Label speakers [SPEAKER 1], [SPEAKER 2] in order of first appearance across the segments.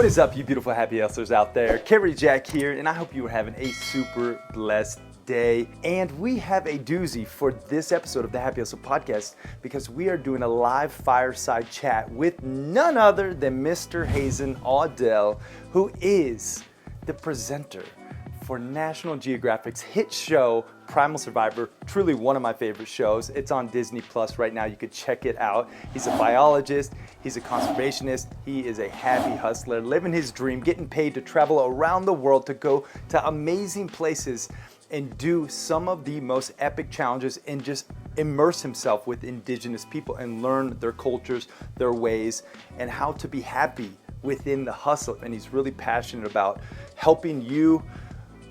[SPEAKER 1] What is up, you beautiful happy hustlers out there? Kerry Jack here, and I hope you are having a super blessed day. And we have a doozy for this episode of the Happy Hustle Podcast because we are doing a live fireside chat with none other than Mr. Hazen Audel, who is the presenter for National Geographic's hit show, Primal Survivor, truly one of my favorite shows. It's on Disney Plus right now. You could check it out. He's a biologist, he's a conservationist, he is a happy hustler, living his dream, getting paid to travel around the world to go to amazing places and do some of the most epic challenges and just immerse himself with indigenous people and learn their cultures, their ways, and how to be happy within the hustle. And he's really passionate about helping you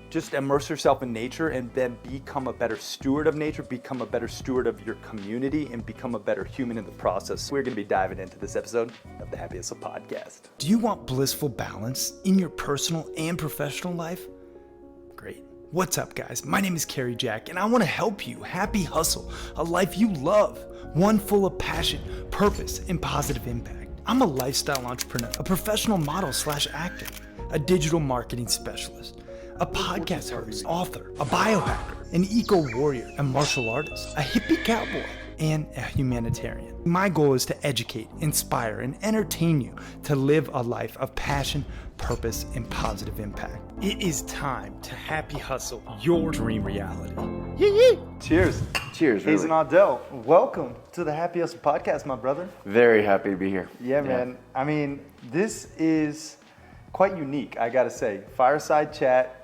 [SPEAKER 1] just immerse yourself in nature and then become a better steward of nature, become a better steward of your community, and become a better human in the process. We're gonna be diving into this episode of the Happy Hustle Podcast. Do you want blissful balance in your personal and professional life? Great. What's up, guys? My name is Kerry Jack, and I wanna help you happy hustle a life you love, one full of passion, purpose, and positive impact. I'm a lifestyle entrepreneur, a professional model / actor, a digital marketing specialist, a podcast host, author, a biohacker, an eco-warrior, a martial artist, a hippie cowboy, and a humanitarian. My goal is to educate, inspire, and entertain you to live a life of passion, purpose, and positive impact. It is time to happy hustle your dream reality. Yee-yee. Cheers.
[SPEAKER 2] Cheers.
[SPEAKER 1] Hazen Audel, welcome to the Happy Hustle Podcast, my brother.
[SPEAKER 2] Very happy to be here.
[SPEAKER 1] Yeah, man. I mean, this is quite unique, I gotta say. Fireside chat,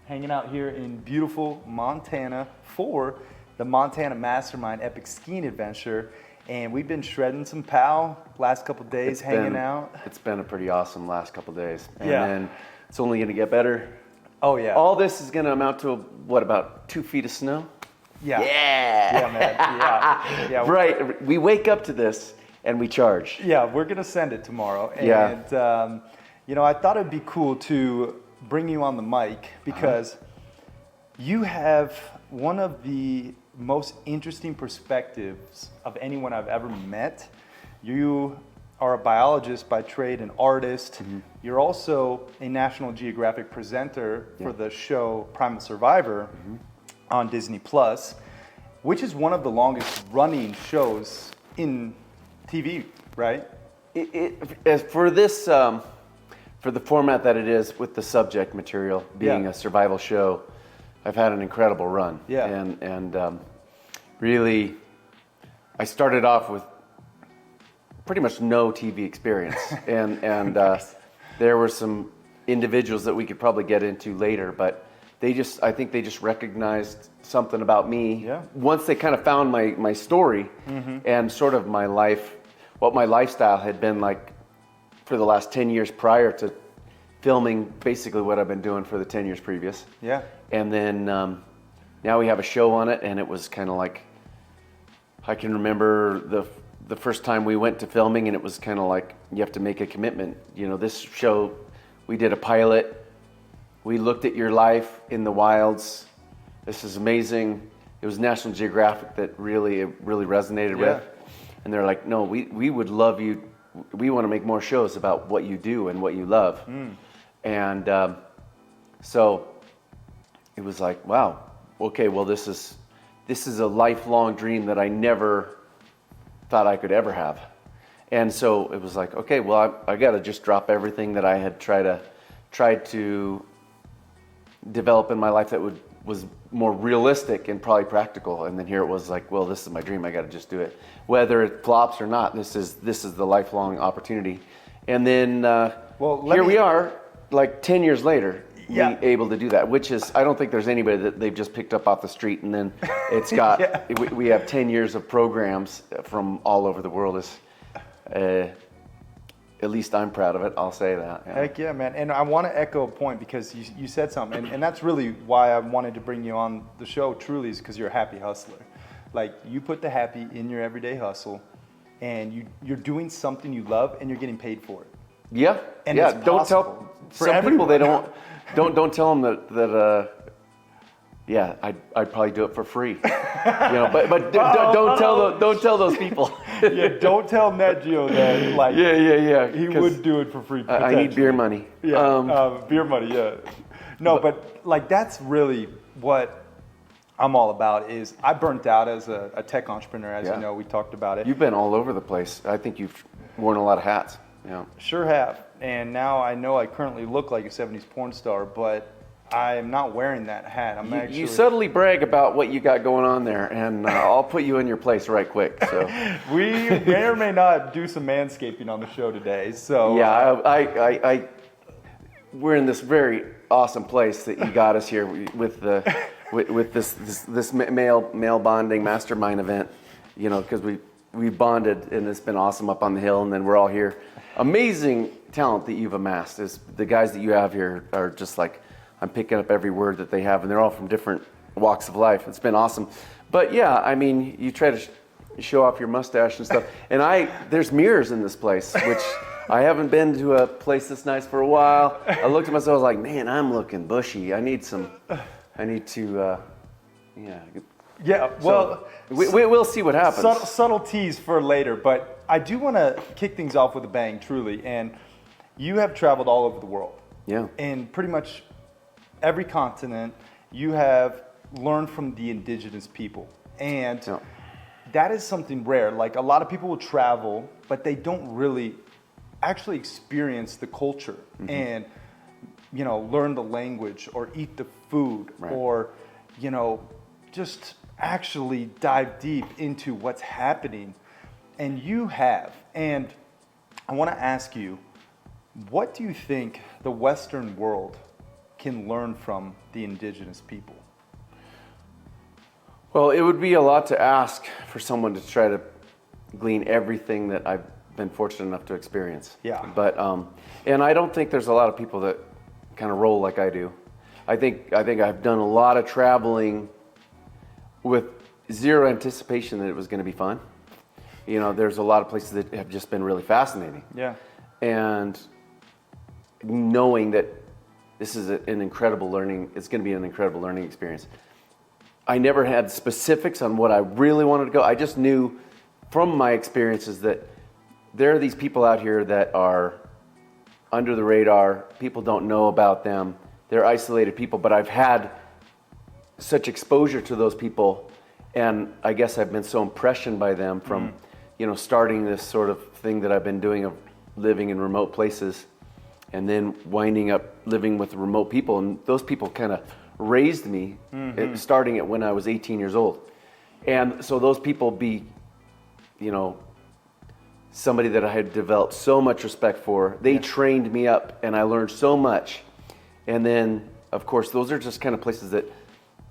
[SPEAKER 1] hanging out here in beautiful Montana for the Montana Mastermind Epic Skiing Adventure. And we've been shredding some POW last couple days, hanging out.
[SPEAKER 2] It's been a pretty awesome last couple days. And
[SPEAKER 1] Yeah.
[SPEAKER 2] then it's only gonna get better.
[SPEAKER 1] Oh, yeah.
[SPEAKER 2] All this is gonna amount to, what, about 2 feet of snow?
[SPEAKER 1] Yeah.
[SPEAKER 2] Yeah.
[SPEAKER 1] Yeah, man. Yeah. Yeah.
[SPEAKER 2] Right, we wake up to this and we charge.
[SPEAKER 1] Yeah, we're gonna send it tomorrow.
[SPEAKER 2] Yeah.
[SPEAKER 1] And, I thought it'd be cool to bring you on the mic because you have one of the most interesting perspectives of anyone I've ever met. You are a biologist by trade, an artist. Mm-hmm. You're also a National Geographic presenter for the show Primal Survivor on Disney Plus, which is one of the longest running shows in TV, right?
[SPEAKER 2] As for this, for the format that it is with the subject material being a survival show, I've had an incredible run.
[SPEAKER 1] Yeah.
[SPEAKER 2] And really, I started off with pretty much no TV experience. and there were some individuals that we could probably get into later, but I think they just recognized something about me.
[SPEAKER 1] Yeah.
[SPEAKER 2] Once they kind of found my story and sort of my life, what my lifestyle had been like for the last 10 years prior to filming basically what I've been doing for the 10 years previous.
[SPEAKER 1] Yeah.
[SPEAKER 2] And then now we have a show on it, and it was kind of like, I can remember the first time we went to filming, and it was kind of like, you have to make a commitment. This show, we did a pilot, we looked at your life in the wilds. This is amazing. It was National Geographic that it really resonated with. And they're like, no, we would love you. We want to make more shows about what you do and what you love. And so it was like, wow, okay, well, this is a lifelong dream that I never thought I could ever have. And so it was like, okay, well, I got to just drop everything that I had tried to develop in my life that was more realistic and probably practical. And then here it was like, well, this is my dream. I got to just do it, whether it flops or not. This is the lifelong opportunity. And then here we are, like 10 years later, able to do that. Which is, I don't think there's anybody that they've just picked up off the street and then it's got. We have 10 years of programs from all over the world. At least I'm proud of it. I'll say that. Yeah.
[SPEAKER 1] Heck yeah, man. And I want to echo a point because you said something, and that's really why I wanted to bring you on the show, truly, is because you're a happy hustler. Like, you put the happy in your everyday hustle, and you're doing something you love, and you're getting paid for it.
[SPEAKER 2] Yeah.
[SPEAKER 1] And it's
[SPEAKER 2] don't tell some people they don't tell them that I'd probably do it for free. But don't tell those people.
[SPEAKER 1] Yeah, don't tell Nat Geo that. Like,
[SPEAKER 2] yeah.
[SPEAKER 1] he would do it for free.
[SPEAKER 2] I need beer money.
[SPEAKER 1] Yeah, beer money. Yeah. No, but like that's really what I'm all about. Is I burnt out as a tech entrepreneur, as you know. We talked about it.
[SPEAKER 2] You've been all over the place. I think you've worn a lot of hats. Yeah.
[SPEAKER 1] Sure have. And now I know I currently look like a 70s porn star, but I am not wearing that hat.
[SPEAKER 2] You subtly brag about what you got going on there, and I'll put you in your place right quick. So
[SPEAKER 1] we may or may not do some manscaping on the show today. So
[SPEAKER 2] yeah, we're in this very awesome place that you got us here with this male bonding mastermind event. You know, because we bonded, and it's been awesome up on the hill, and then we're all here. Amazing talent that you've amassed. Is the guys that you have here are just like, I'm picking up every word that they have, and they're all from different walks of life. It's been awesome. But yeah, I mean, you try to show off your mustache and stuff. And there's mirrors in this place, which I haven't been to a place this nice for a while. I looked at myself, I was like, man, I'm looking bushy. I need to, yeah.
[SPEAKER 1] Yeah, well,
[SPEAKER 2] we'll see what happens.
[SPEAKER 1] Subtleties for later, but I do want to kick things off with a bang, truly. And you have traveled all over the world.
[SPEAKER 2] Yeah.
[SPEAKER 1] And pretty much every continent, you have learned from the indigenous people. And that is something rare. Like, a lot of people will travel, but they don't really actually experience the culture and, you know, learn the language or eat the food or, you know, just actually dive deep into what's happening. And you have. And I want to ask you, what do you think the Western world can learn from the indigenous people?
[SPEAKER 2] Well, it would be a lot to ask for someone to try to glean everything that I've been fortunate enough to experience.
[SPEAKER 1] Yeah.
[SPEAKER 2] But and I don't think there's a lot of people that kind of roll like I do. I think I've done a lot of traveling with zero anticipation that it was going to be fun. You know, there's a lot of places that have just been really fascinating.
[SPEAKER 1] Yeah.
[SPEAKER 2] And knowing that this is an incredible learning, it's going to be an incredible learning experience. I never had specifics on what I really wanted to go. I just knew from my experiences that there are these people out here that are under the radar. People don't know about them. They're isolated people, but I've had such exposure to those people, and I guess I've been so impressioned by them from, you know, starting this sort of thing that I've been doing of living in remote places, and then winding up living with remote people. And those people kind of raised me, starting it when I was 18 years old. And so those people you know, somebody that I had developed so much respect for. They trained me up, and I learned so much. And then, of course, those are just kind of places that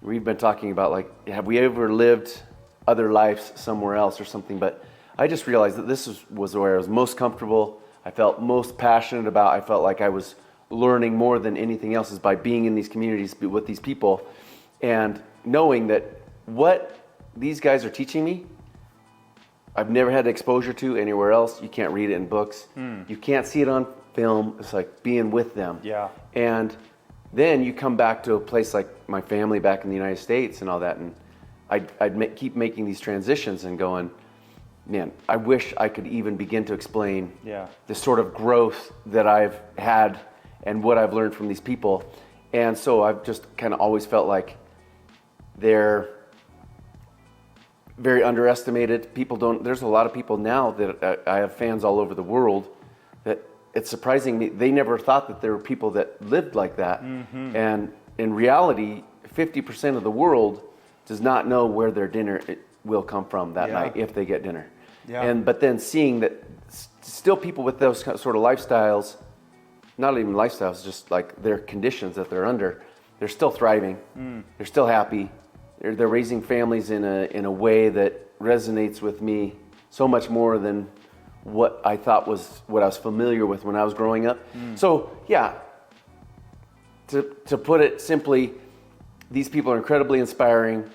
[SPEAKER 2] we've been talking about, like, have we ever lived other lives somewhere else or something? But I just realized that this was where I was most comfortable. I felt most passionate about. I felt like I was learning more than anything else is by being in these communities with these people, and knowing that what these guys are teaching me, I've never had exposure to anywhere else. You can't read it in books. You can't see it on film. It's like being with them.
[SPEAKER 1] Yeah.
[SPEAKER 2] And then you come back to a place like my family back in the United States and all that, and I'd keep making these transitions and going, man, I wish I could even begin to explain the sort of growth that I've had and what I've learned from these people. And so I've just kind of always felt like they're very underestimated. There's a lot of people now that I have fans all over the world that it's surprising me. They never thought that there were people that lived like that. And in reality, 50% of the world does not know where their dinner will come from that night if they get dinner. But then seeing that still people with those sort of lifestyles, not even lifestyles, just like their conditions that they're under, they're still thriving. They're still happy. They're raising families in a way that resonates with me so much more than what I thought was what I was familiar with when I was growing up. So yeah, to put it simply, these people are incredibly inspiring.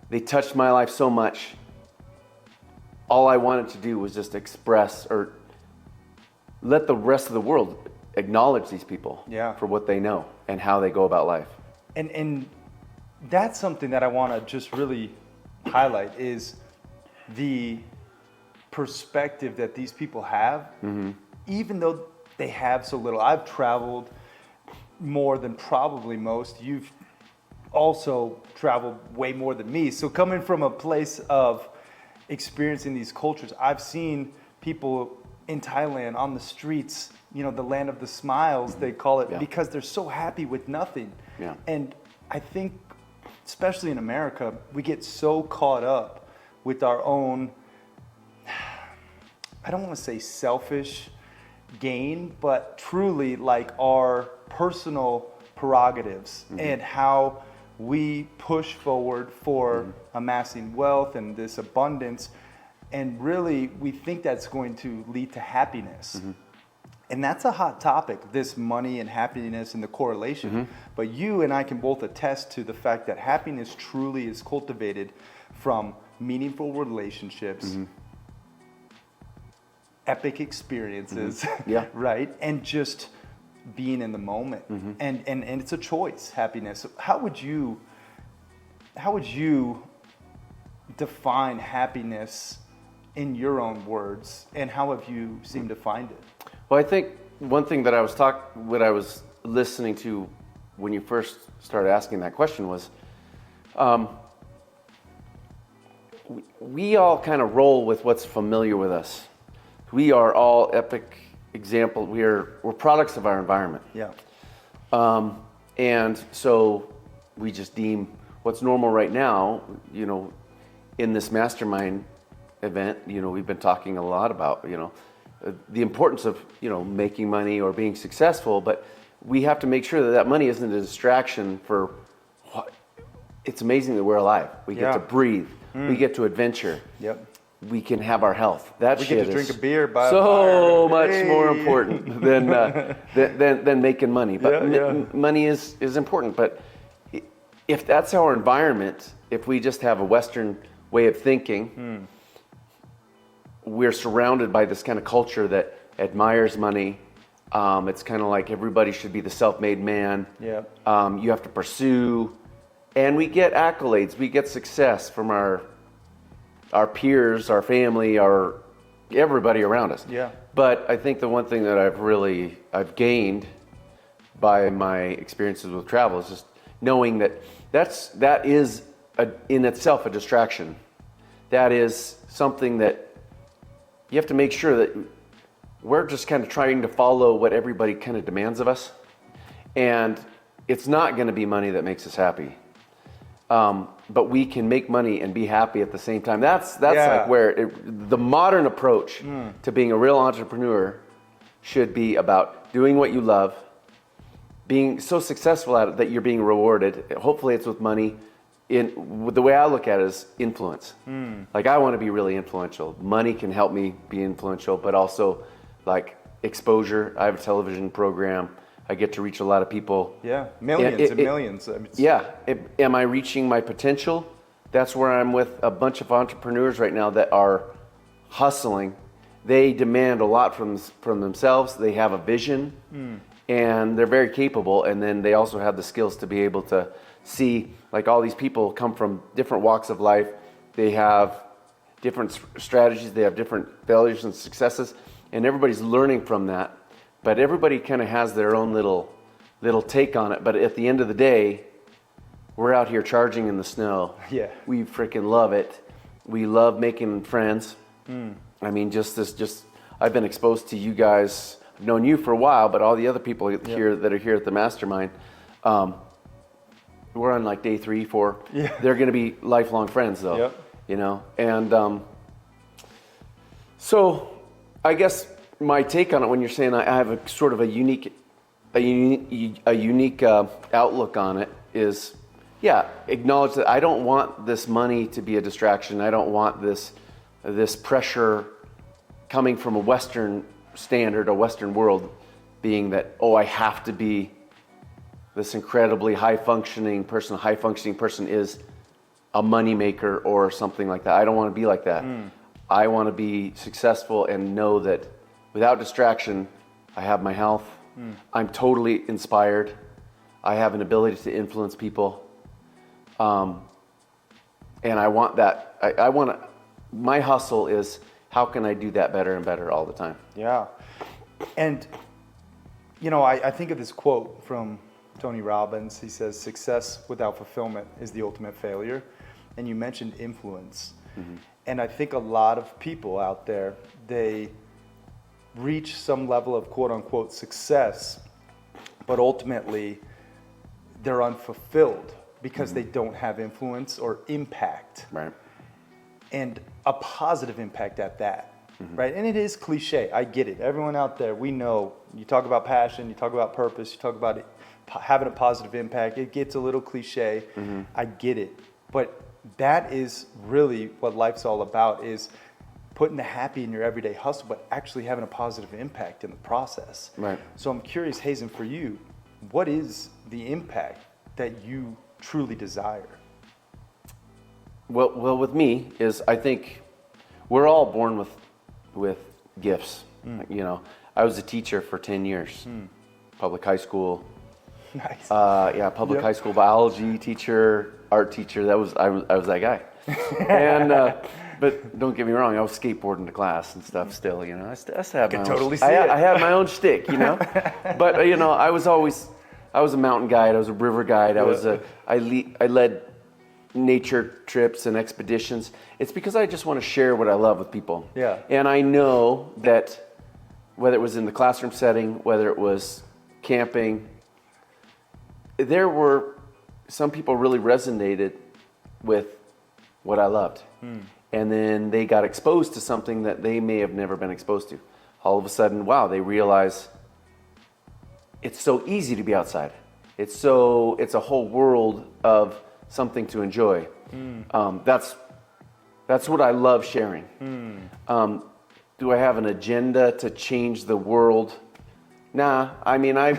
[SPEAKER 2] They touched my life so much. All I wanted to do was just express or let the rest of the world acknowledge these people for what they know and how they go about life.
[SPEAKER 1] And that's something that I want to just really highlight is the perspective that these people have, even though they have so little. I've traveled more than probably most. You've also traveled way more than me. So coming from a place of experiencing these cultures, I've seen people in Thailand on the streets, you know, the land of the smiles, they call it, because they're so happy with nothing.
[SPEAKER 2] Yeah.
[SPEAKER 1] And I think, especially in America, we get so caught up with our own, I don't want to say selfish gain, but truly like our personal prerogatives and how we push forward for amassing wealth and this abundance. And really, we think that's going to lead to happiness. And that's a hot topic, this money and happiness and the correlation. But you and I can both attest to the fact that happiness truly is cultivated from meaningful relationships, epic experiences, right? And just being in the moment. And it's a choice, happiness. How would you define happiness in your own words, and how have you seemed to find it?
[SPEAKER 2] Well, I think one thing that what I was listening to when you first started asking that question was, we all kind of roll with what's familiar with us. We are all epic example. We're products of our environment. And so we just deem what's normal right now, you know, in this mastermind event, you know, we've been talking a lot about, you know, the importance of, you know, making money or being successful, but we have to make sure that that money isn't a distraction for what. It's amazing that we're alive. We get to breathe. We get to adventure. We can have our health. That
[SPEAKER 1] we
[SPEAKER 2] shit
[SPEAKER 1] get to drink a beer by
[SPEAKER 2] so much more important than making money. But money is important. But if that's our environment, if we just have a Western way of thinking, we're surrounded by this kind of culture that admires money. It's kind of like everybody should be the self-made man. You have to pursue, and we get accolades, we get success from our peers, our family, everybody around us. But I think the one thing that I've gained by my experiences with travel is just knowing that is in itself a distraction. That is something that you have to make sure that we're just kind of trying to follow what everybody kind of demands of us. And it's not going to be money that makes us happy. But we can make money and be happy at the same time. That's like where the modern approach to being a real entrepreneur should be about doing what you love, being so successful at it that you're being rewarded. Hopefully it's with money. The way I look at it is influence. Like, I want to be really influential. Money can help me be influential, but also like exposure. I have a television program. I get to reach a lot of people.
[SPEAKER 1] Millions and millions.
[SPEAKER 2] Am I reaching my potential? That's where I'm with a bunch of entrepreneurs right now that are hustling. They demand a lot from themselves. They have a vision, and they're very capable. And then they also have the skills to be able to see, like, all these people come from different walks of life. They have different strategies. They have different failures and successes, and everybody's learning from that. But everybody kind of has their own little take on it. But at the end of the day, we're out here charging in the snow. We freaking love it. We love making friends. I mean, I've been exposed to you guys. I've known you for a while, but all the other people here that are here at the mastermind, we're on like day 3, 4. They're going to be lifelong friends, though. You know, and so I guess my take on it, when you're saying I have a sort of a unique outlook on it, is acknowledge that I don't want this money to be a distraction. I don't want this pressure coming from a Western standard, a Western world, being that, I have to be this incredibly high-functioning person. A high-functioning person is a moneymaker or something like that. I don't want to be like that. I want to be successful and know that without distraction, I have my health. I'm totally inspired. I have an ability to influence people. And I want that. My hustle is how can I do that better and better all the time?
[SPEAKER 1] Yeah. And, you know, I think of this quote from Tony Robbins. He says, success without fulfillment is the ultimate failure. And you mentioned influence. Mm-hmm. And I think a lot of people out there, they reach some level of quote unquote success, but ultimately they're unfulfilled because they don't have influence or impact.
[SPEAKER 2] Right.
[SPEAKER 1] And a positive impact at that. Right? And it is cliche. I get it. Everyone out there, we know, you talk about passion, you talk about purpose, you talk about it, having a positive impact. It gets a little cliche. I get it. But that is really what life's all about, is putting the happy in your everyday hustle, but actually having a positive impact in the process.
[SPEAKER 2] Right.
[SPEAKER 1] So I'm curious, Hazen, for you, what is the impact that you truly desire?
[SPEAKER 2] Well, with me is, I think we're all born with gifts. You know, I was a teacher for 10 years, public high school.
[SPEAKER 1] Nice.
[SPEAKER 2] Public high school biology teacher, art teacher. I was that guy. And but don't get me wrong, I was skateboarding to class and stuff. Still, you know, I still have my own.
[SPEAKER 1] Totally see
[SPEAKER 2] I had my own shtick, you know. But you know, I was a mountain guide. I was a river guide. I led nature trips and expeditions. It's because I just want to share what I love with people.
[SPEAKER 1] Yeah.
[SPEAKER 2] And I know that whether it was in the classroom setting, whether it was camping, there were some people really resonated with what I loved. And then they got exposed to something that they may have never been exposed to. All of a sudden, wow, they realize it's so easy to be outside. It's a whole world of something to enjoy. That's what I love sharing. Do I have an agenda to change the world? Nah, I mean, I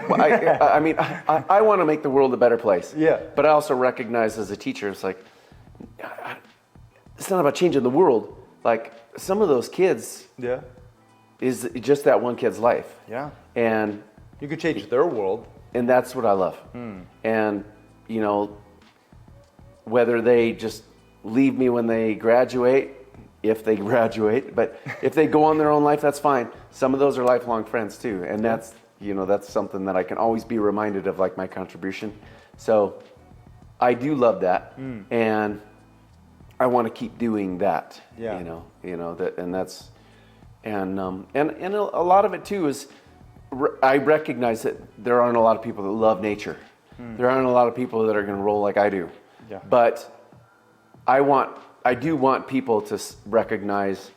[SPEAKER 2] want to make the world a better place.
[SPEAKER 1] Yeah.
[SPEAKER 2] But I also recognize as a teacher, it's like, it's not about changing the world. Like, some of those kids is just that one kid's life.
[SPEAKER 1] Yeah.
[SPEAKER 2] And
[SPEAKER 1] you could change their world.
[SPEAKER 2] And that's what I love. And, you know, whether they just leave me when they graduate, if they graduate, but if they go on their own life, that's fine. Some of those are lifelong friends too. And that's something that I can always be reminded of, like my contribution. So I do love that. And I want to keep doing that.
[SPEAKER 1] Yeah.
[SPEAKER 2] You know that, and that's, and a lot of it too is, I recognize that there aren't a lot of people that love nature. There aren't a lot of people that are going to roll like I do.
[SPEAKER 1] Yeah.
[SPEAKER 2] But I do want people to recognize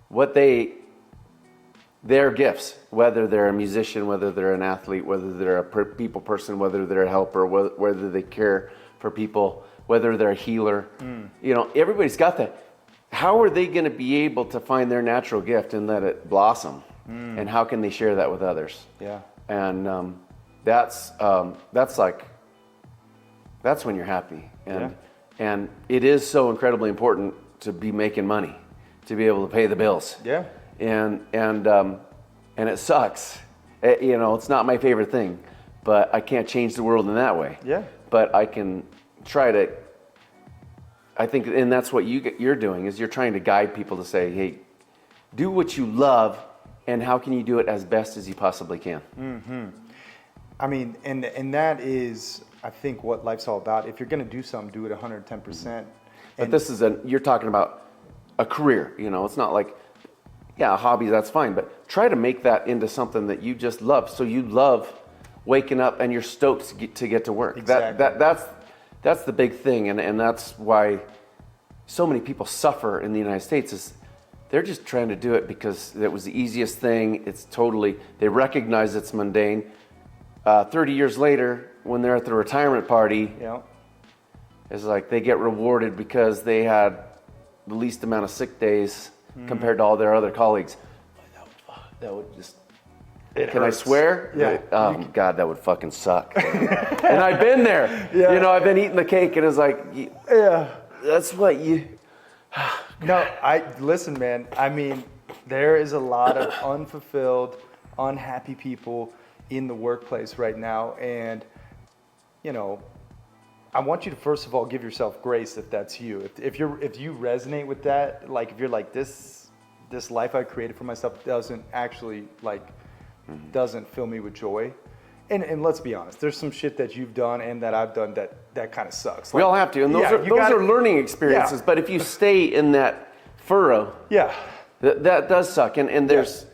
[SPEAKER 2] what their gifts, whether they're a musician, whether they're an athlete, whether they're a people person, whether they're a helper, whether they care for people, whether they're a healer. You know, everybody's got that. How are they going to be able to find their natural gift and let it blossom? And how can they share that with others? Yeah. And that's when you're happy. And it is so incredibly important to be making money, to be able to pay the bills. Yeah. And it sucks. You know, it's not my favorite thing, but I can't change the world in that way. Yeah. But I can try to. I think, and that's what you're doing, is you're trying to guide people to say, hey, do what you love, and how can you do it as best as you possibly can?
[SPEAKER 1] I mean, and that is, I think, what life's all about. If you're going to do something, do it 110%.
[SPEAKER 2] But this is you're talking about a career, you know, it's not like, yeah, a hobby, that's fine, but try to make that into something that you just love. So you love waking up and you're stoked to get to work. Exactly. That's the big thing, and that's why so many people suffer in the United States, is they're just trying to do it because it was the easiest thing. They recognize it's mundane. 30 years later, when they're at the retirement party, it's like they get rewarded because they had the least amount of sick days compared to all their other colleagues. That would just... Can I swear?
[SPEAKER 1] Yeah.
[SPEAKER 2] Oh, God, that would fucking suck. And I've been there. Yeah. You know, I've been eating the cake, and it's like, yeah, that's what you...
[SPEAKER 1] No, listen, man. I mean, there is a lot of unfulfilled, unhappy people in the workplace right now. And, you know, I want you to first of all give yourself grace if that's you. If you resonate with that, like if you're like, this this life I created for myself doesn't actually doesn't fill me with joy. And let's be honest, there's some shit that you've done and that I've done that kind of sucks.
[SPEAKER 2] We all have to, and those are learning experiences.
[SPEAKER 1] Yeah.
[SPEAKER 2] But if you stay in that furrow, that does suck. And there's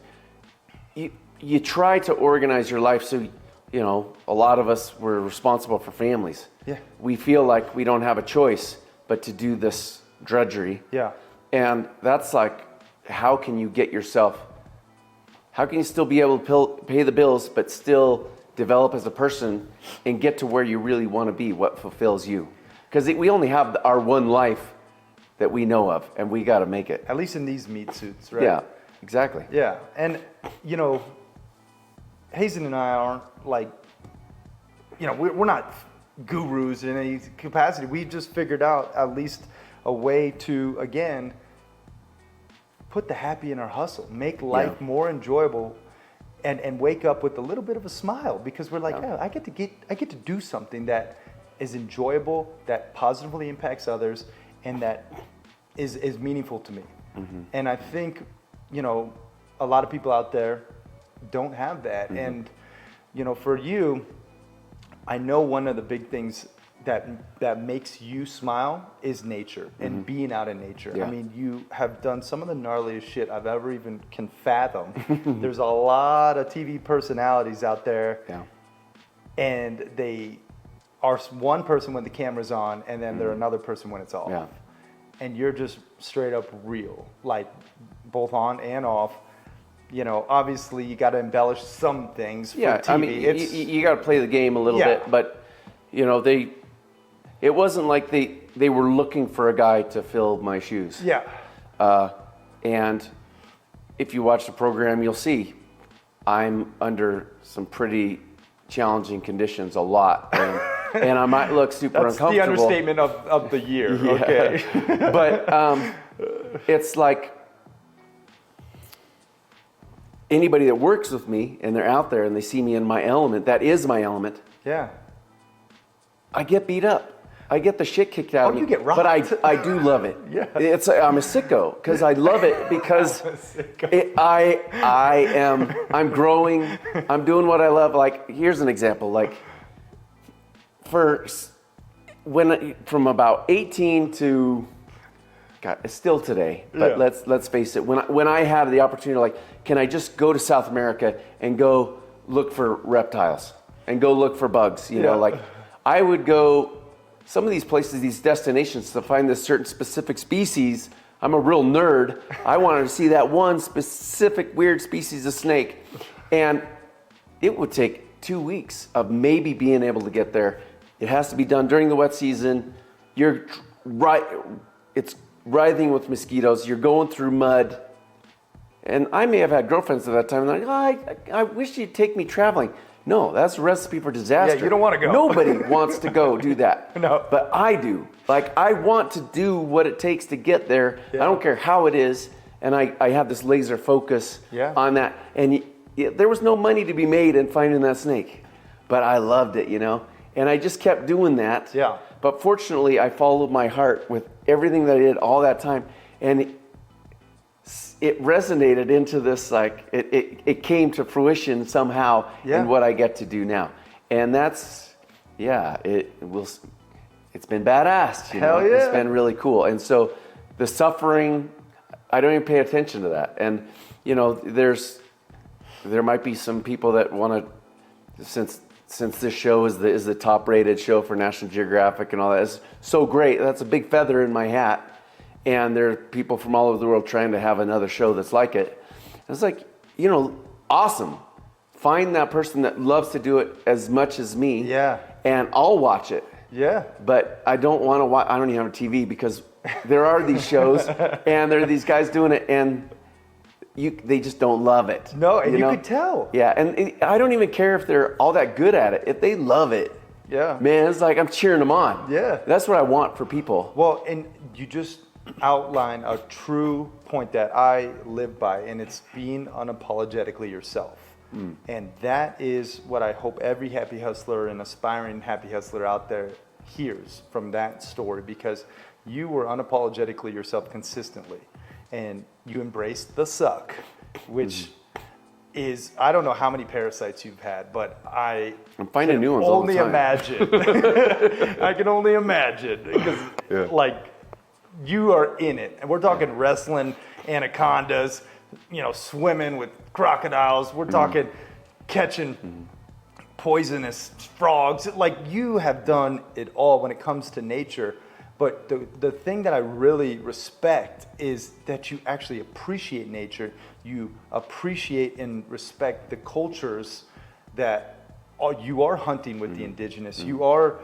[SPEAKER 2] you try to organize your life so a lot of us were responsible for families.
[SPEAKER 1] Yeah.
[SPEAKER 2] We feel like we don't have a choice but to do this drudgery.
[SPEAKER 1] Yeah.
[SPEAKER 2] And that's like, how can you still be able to pay the bills but still develop as a person and get to where you really want to be, what fulfills you? Because we only have our one life that we know of, and we got to make it.
[SPEAKER 1] At least in these meat suits, right?
[SPEAKER 2] Yeah, exactly.
[SPEAKER 1] Yeah, and Hazen and I aren't we're not gurus in any capacity. We just figured out at least a way to, again, put the happy in our hustle, make life more enjoyable, and wake up with a little bit of a smile, because we're like, I get to do something that is enjoyable, that positively impacts others, and that is meaningful to me. Mm-hmm. And I think, a lot of people out there don't have that. Mm-hmm. And, for you, I know one of the big things that makes you smile is nature and being out in nature. Yeah. I mean, you have done some of the gnarliest shit I've ever even can fathom. There's a lot of TV personalities out there, and they are one person when the camera's on, and then they're another person when it's off. Yeah. And you're just straight up real, like both on and off. Obviously you got to embellish some things for TV.
[SPEAKER 2] I mean, you got to play the game a little bit, but it wasn't like they were looking for a guy to fill my shoes.
[SPEAKER 1] Yeah.
[SPEAKER 2] And if you watch the program, you'll see I'm under some pretty challenging conditions a lot, and I might look super uncomfortable.
[SPEAKER 1] That's the understatement of the year. Okay.
[SPEAKER 2] But it's like, anybody that works with me and they're out there and they see me in my element, that is my element.
[SPEAKER 1] Yeah. I
[SPEAKER 2] get beat up. I get the shit kicked out of me.
[SPEAKER 1] You get rocked.
[SPEAKER 2] But I do love it.
[SPEAKER 1] Yeah.
[SPEAKER 2] I'm a sicko because I love it, because I'm growing. I'm doing what I love. Like, here's an example. Like, from about 18 to, God, it's still today, but let's face it. When I had the opportunity, like, can I just go to South America and go look for reptiles and go look for bugs? Like, I would go some of these places, these destinations, to find this certain specific species. I'm a real nerd. I wanted to see that one specific weird species of snake, and it would take 2 weeks of maybe being able to get there. It has to be done during the wet season. You're right. It's writhing with mosquitoes. You're going through mud. And I may have had girlfriends at that time, and I wish you'd take me traveling. No, that's a recipe for disaster.
[SPEAKER 1] Yeah, you don't want to go.
[SPEAKER 2] Nobody wants to go do that.
[SPEAKER 1] No.
[SPEAKER 2] But I do. Like, I want to do what it takes to get there. Yeah. I don't care how it is. And I have this laser focus on that. And there was no money to be made in finding that snake. But I loved it, And I just kept doing that.
[SPEAKER 1] Yeah.
[SPEAKER 2] But fortunately, I followed my heart with everything that I did all that time. And it resonated into this, like, it came to fruition somehow in what I get to do now. And that's, it's been badass.
[SPEAKER 1] Hell yeah.
[SPEAKER 2] It's been really cool. And so the suffering, I don't even pay attention to that. And, there might be some people that want to, since this show is the top rated show for National Geographic and all that, it's so great. That's a big feather in my hat. And there are people from all over the world trying to have another show that's like it. And it's like, awesome. Find that person that loves to do it as much as me.
[SPEAKER 1] Yeah.
[SPEAKER 2] And I'll watch it.
[SPEAKER 1] Yeah.
[SPEAKER 2] But I don't want to watch, I don't even have a TV, because there are these shows and there are these guys doing it, and they just don't love it.
[SPEAKER 1] No, and you could tell.
[SPEAKER 2] Yeah, and I don't even care if they're all that good at it. If they love it, man, it's like I'm cheering them on.
[SPEAKER 1] Yeah.
[SPEAKER 2] That's what I want for people.
[SPEAKER 1] Well, and you just outline a true point that I live by, and it's being unapologetically yourself. And that is what I hope every happy hustler and aspiring happy hustler out there hears from that story, because you were unapologetically yourself consistently. and you embraced the suck, which is, I don't know how many parasites you've had, but I'm
[SPEAKER 2] finding new ones all the time.
[SPEAKER 1] Imagine. I can only imagine because like you are in it, and we're talking wrestling anacondas, swimming with crocodiles. We're talking catching poisonous frogs. Like, you have done it all when it comes to nature. But the thing that I really respect is that you actually appreciate nature. You appreciate and respect the cultures that you are hunting with the indigenous. You are,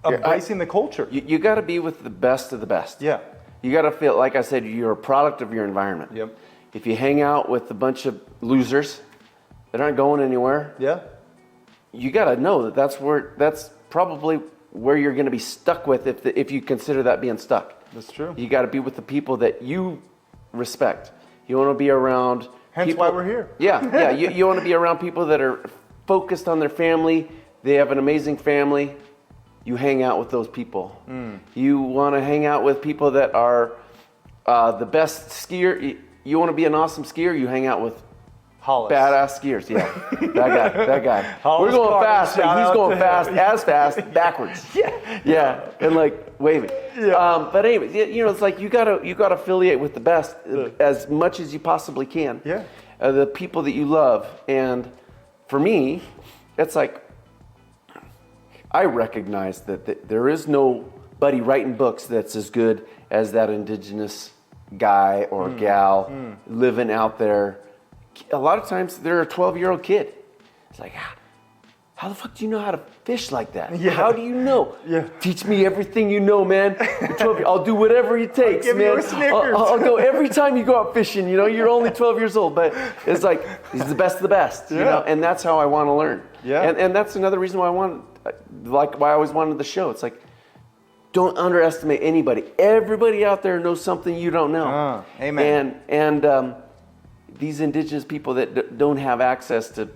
[SPEAKER 1] embracing the culture.
[SPEAKER 2] You got to be with the best of the best.
[SPEAKER 1] Yeah.
[SPEAKER 2] You got to feel, like I said, you're a product of your environment.
[SPEAKER 1] Yep.
[SPEAKER 2] If you hang out with a bunch of losers that aren't going anywhere, you got to know that that's probably where you're going to be stuck with if you consider that being stuck.
[SPEAKER 1] That's true.
[SPEAKER 2] You got to be with the people that you respect. You want to be around
[SPEAKER 1] Hence
[SPEAKER 2] people,
[SPEAKER 1] why we're here.
[SPEAKER 2] Yeah. You want to be around people that are focused on their family. They have an amazing family. You hang out with those people. You want to hang out with people that are the best skier. You want to be an awesome skier. You hang out with
[SPEAKER 1] Hollis.
[SPEAKER 2] Badass skiers, yeah. That guy.
[SPEAKER 1] Hollis
[SPEAKER 2] We're going
[SPEAKER 1] Carter,
[SPEAKER 2] fast, but he's going fast, backwards. Yeah, and like waving.
[SPEAKER 1] Yeah.
[SPEAKER 2] But anyway, it's like you gotta affiliate with the best as much as you possibly can.
[SPEAKER 1] Yeah.
[SPEAKER 2] The people that you love, and for me, it's like I recognize that there is nobody writing books that's as good as that indigenous guy or gal living out there. A lot of times they're a 12-year-old kid. It's like, how the fuck do you know how to fish like that?
[SPEAKER 1] Yeah.
[SPEAKER 2] How do you know?
[SPEAKER 1] Yeah.
[SPEAKER 2] Teach me everything you know, man. I'll do whatever it takes,
[SPEAKER 1] give
[SPEAKER 2] man.
[SPEAKER 1] you a Snickers.
[SPEAKER 2] I'll go every time you go out fishing. You're only 12 years old, but it's like he's the best of the best. And that's how I want to learn.
[SPEAKER 1] Yeah.
[SPEAKER 2] And that's another reason why why I always wanted the show. It's like, don't underestimate anybody. Everybody out there knows something you don't know.
[SPEAKER 1] Amen.
[SPEAKER 2] And these indigenous people that don't have access to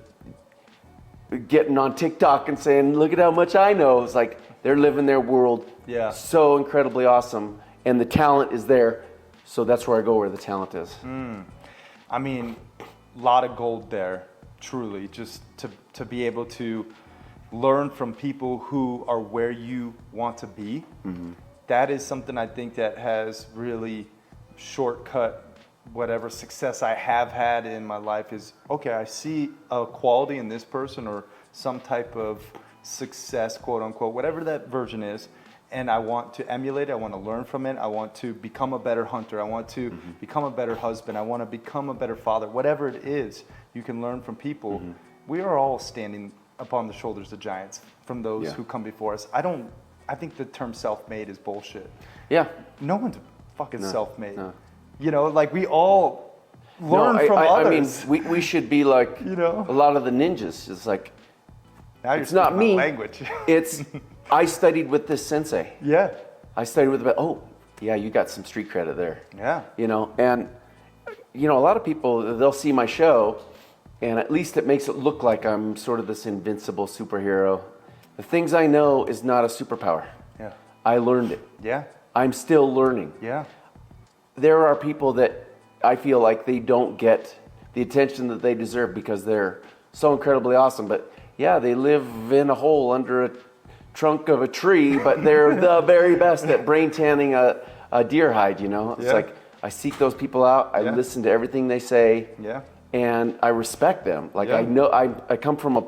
[SPEAKER 2] getting on TikTok and saying, look at how much I know. It's like they're living their world so incredibly awesome. And the talent is there. So that's where I go, where the talent is.
[SPEAKER 1] I mean, a lot of gold there, truly. Just to be able to learn from people who are where you want to be. That is something I think that has really shortcut whatever success I have had in my life. Is okay, I see a quality in this person or some type of success, quote unquote, whatever that version is, and I want to emulate it. I want to learn from it. I want to become a better hunter. I want to become a better husband. I want to become a better father. Whatever it is, you can learn from people. We are all standing upon the shoulders of giants from those who come before us. I think the term self-made is bullshit.
[SPEAKER 2] Yeah.
[SPEAKER 1] No one's fucking self-made.
[SPEAKER 2] No.
[SPEAKER 1] Like we all learn from others.
[SPEAKER 2] I mean, we should be like a lot of the ninjas. It's like,
[SPEAKER 1] now you're
[SPEAKER 2] it's not me.
[SPEAKER 1] Language.
[SPEAKER 2] It's, I studied with this sensei.
[SPEAKER 1] Yeah.
[SPEAKER 2] I studied with you got some street credit there.
[SPEAKER 1] Yeah.
[SPEAKER 2] And a lot of people, they'll see my show, and at least it makes it look like I'm sort of this invincible superhero. The things I know is not a superpower.
[SPEAKER 1] Yeah.
[SPEAKER 2] I learned it.
[SPEAKER 1] Yeah.
[SPEAKER 2] I'm still learning.
[SPEAKER 1] Yeah.
[SPEAKER 2] There are people that I feel like they don't get the attention that they deserve because they're so incredibly awesome. But yeah, they live in a hole under a trunk of a tree, but they're the very best at brain tanning a deer hide, It's like I seek those people out. I listen to everything they say.
[SPEAKER 1] Yeah.
[SPEAKER 2] And I respect them. Like I know I come from a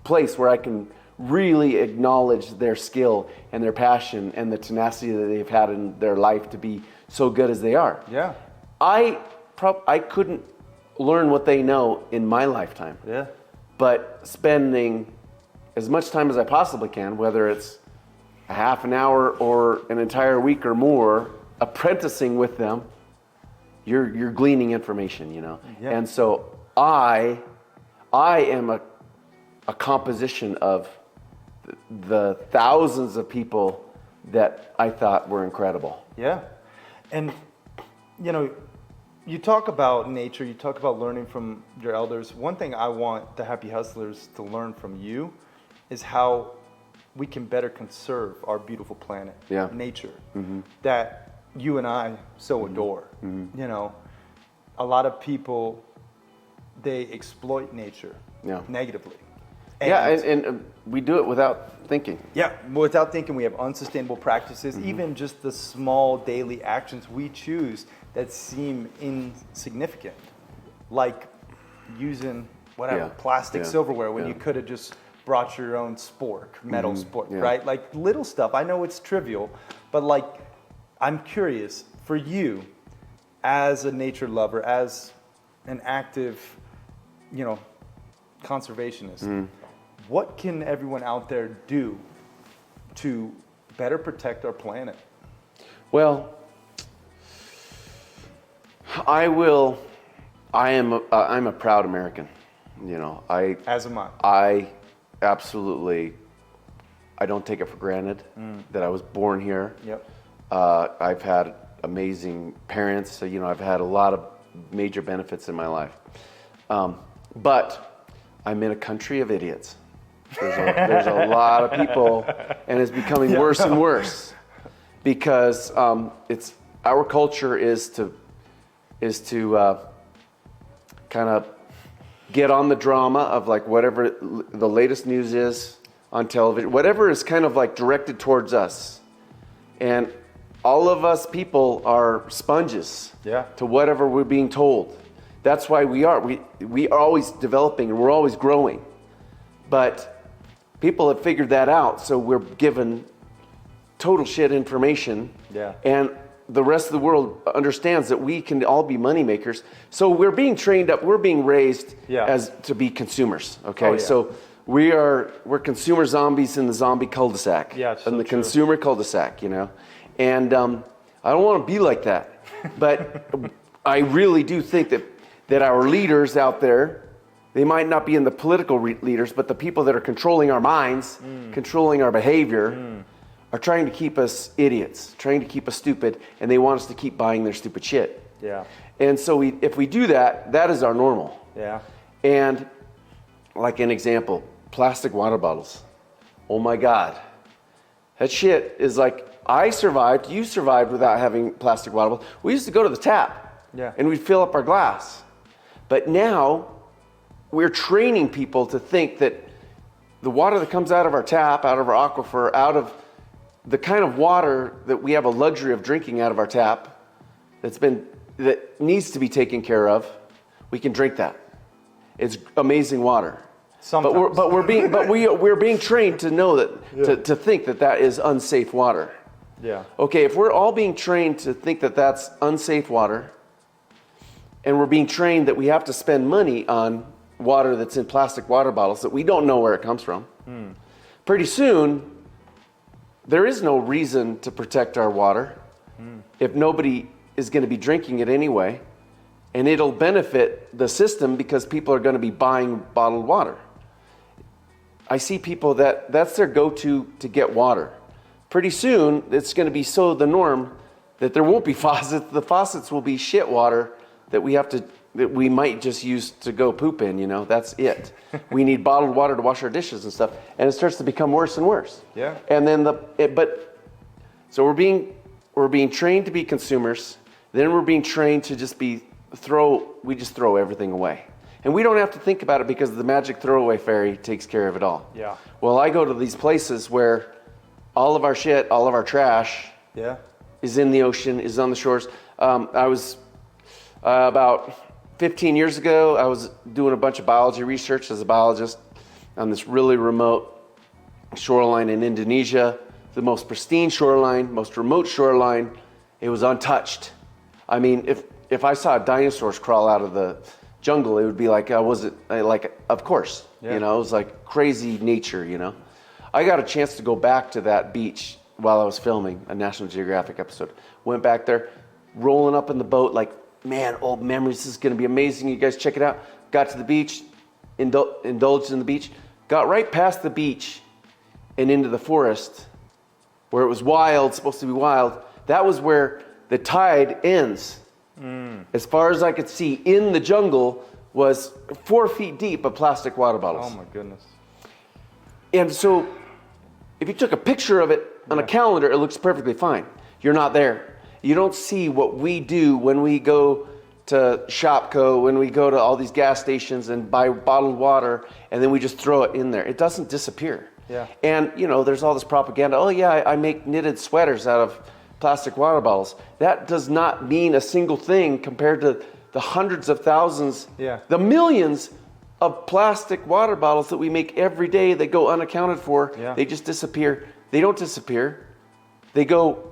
[SPEAKER 2] place where I can really acknowledge their skill and their passion and the tenacity that they've had in their life to be so good as they are.
[SPEAKER 1] Yeah.
[SPEAKER 2] I couldn't learn what they know in my lifetime.
[SPEAKER 1] Yeah.
[SPEAKER 2] But spending as much time as I possibly can, whether it's a half an hour or an entire week or more, apprenticing with them, you're gleaning information, Yeah. And so I am a composition of the thousands of people that I thought were incredible.
[SPEAKER 1] Yeah. And, you talk about nature, you talk about learning from your elders. One thing I want the Happy Hustlers to learn from you is how we can better conserve our beautiful planet, nature. That you and I so adore. You know, a lot of people, they exploit nature negatively.
[SPEAKER 2] And we do it without thinking.
[SPEAKER 1] Yeah, without thinking. We have unsustainable practices, even just the small daily actions we choose that seem insignificant, like using plastic silverware when you could have just brought your own spork, metal spork, right? Like little stuff. I know it's trivial, but like, I'm curious for you as a nature lover, as an active, you know, conservationist, what can everyone out there do to better protect our planet?
[SPEAKER 2] Well, I'm a proud American. You know,
[SPEAKER 1] As am I.
[SPEAKER 2] I absolutely, I don't take it for granted that I was born here.
[SPEAKER 1] Yep.
[SPEAKER 2] I've had amazing parents, so, you know, I've had a lot of major benefits in my life. But I'm in a country of idiots. There's a lot of people, and it's becoming worse and worse because it's our culture is to kind of get on the drama of like whatever the latest news is on television, whatever is kind of like directed towards us, and all of us people are sponges to whatever we're being told. That's why we are always developing and we're always growing, but people have figured that out, so we're given total shit information. And the rest of the world understands that we can all be money makers. So we're being trained up, we're being raised as to be consumers. Okay. So we're consumer zombies in the zombie cul-de-sac. In the consumer cul-de-sac, you know. And I don't want to be like that. But I really do think that our leaders out there, they might not be in the political leaders, but the people that are controlling our minds, controlling our behavior, are trying to keep us idiots, trying to keep us stupid, and they want us to keep buying their stupid shit. And so if we do that, that is our normal. And like an example, plastic water bottles. Oh my God. That shit is like, I survived, you survived without having plastic water bottles. We used to go to the tap and we'd fill up our glass. But now we're training people to think that the water that comes out of our tap, out of our aquifer, out of the kind of water that we have a luxury of drinking out of our tap, that needs to be taken care of, we can drink that. It's amazing water.
[SPEAKER 1] Sometimes.
[SPEAKER 2] But we're being trained to know that to think that is unsafe water. Okay, if we're all being trained to think that that's unsafe water, and we're being trained that we have to spend money on water that's in plastic water bottles that we don't know where it comes from, pretty soon there is no reason to protect our water if nobody is going to be drinking it anyway, and it'll benefit the system because people are going to be buying bottled water. I see people that's their go-to to get water. Pretty soon it's going to be so the norm that there won't be faucets. The faucets will be shit water that we might just use to go poop in, you know, that's it. We need bottled water to wash our dishes and stuff, and it starts to become worse and worse. And then so we're being trained to be consumers, then we're being trained to just we just throw everything away. And we don't have to think about it because the magic throwaway fairy takes care of it all. Well, I go to these places where all of our shit, all of our trash is in the ocean, is on the shores. I was about 15 years ago, I was doing a bunch of biology research as a biologist on this really remote shoreline in Indonesia, the most pristine shoreline, most remote shoreline. It was untouched. I mean, if I saw dinosaurs crawl out of the jungle, it would be like, of course, you know, it was like crazy nature, you know. I got a chance to go back to that beach while I was filming a National Geographic episode. Went back there, rolling up in the boat, like, man, old memories, this is going to be amazing. You guys check it out. Got to the beach, indulged in the beach, got right past the beach and into the forest where it was wild, supposed to be wild. That was where the tide ends. As far as I could see, in the jungle was 4 feet deep of plastic water bottles.
[SPEAKER 1] Oh my goodness.
[SPEAKER 2] And so if you took a picture of it on a calendar, it looks perfectly fine. You're not there. You don't see what we do when we go to Shopko, when we go to all these gas stations and buy bottled water, and then we just throw it in there. It doesn't disappear.
[SPEAKER 1] Yeah.
[SPEAKER 2] And, you know, there's all this propaganda. Oh, yeah, I make knitted sweaters out of plastic water bottles. That does not mean a single thing compared to the hundreds of thousands, the millions of plastic water bottles that we make every day that go unaccounted for.
[SPEAKER 1] Yeah.
[SPEAKER 2] They just disappear. They don't disappear. They go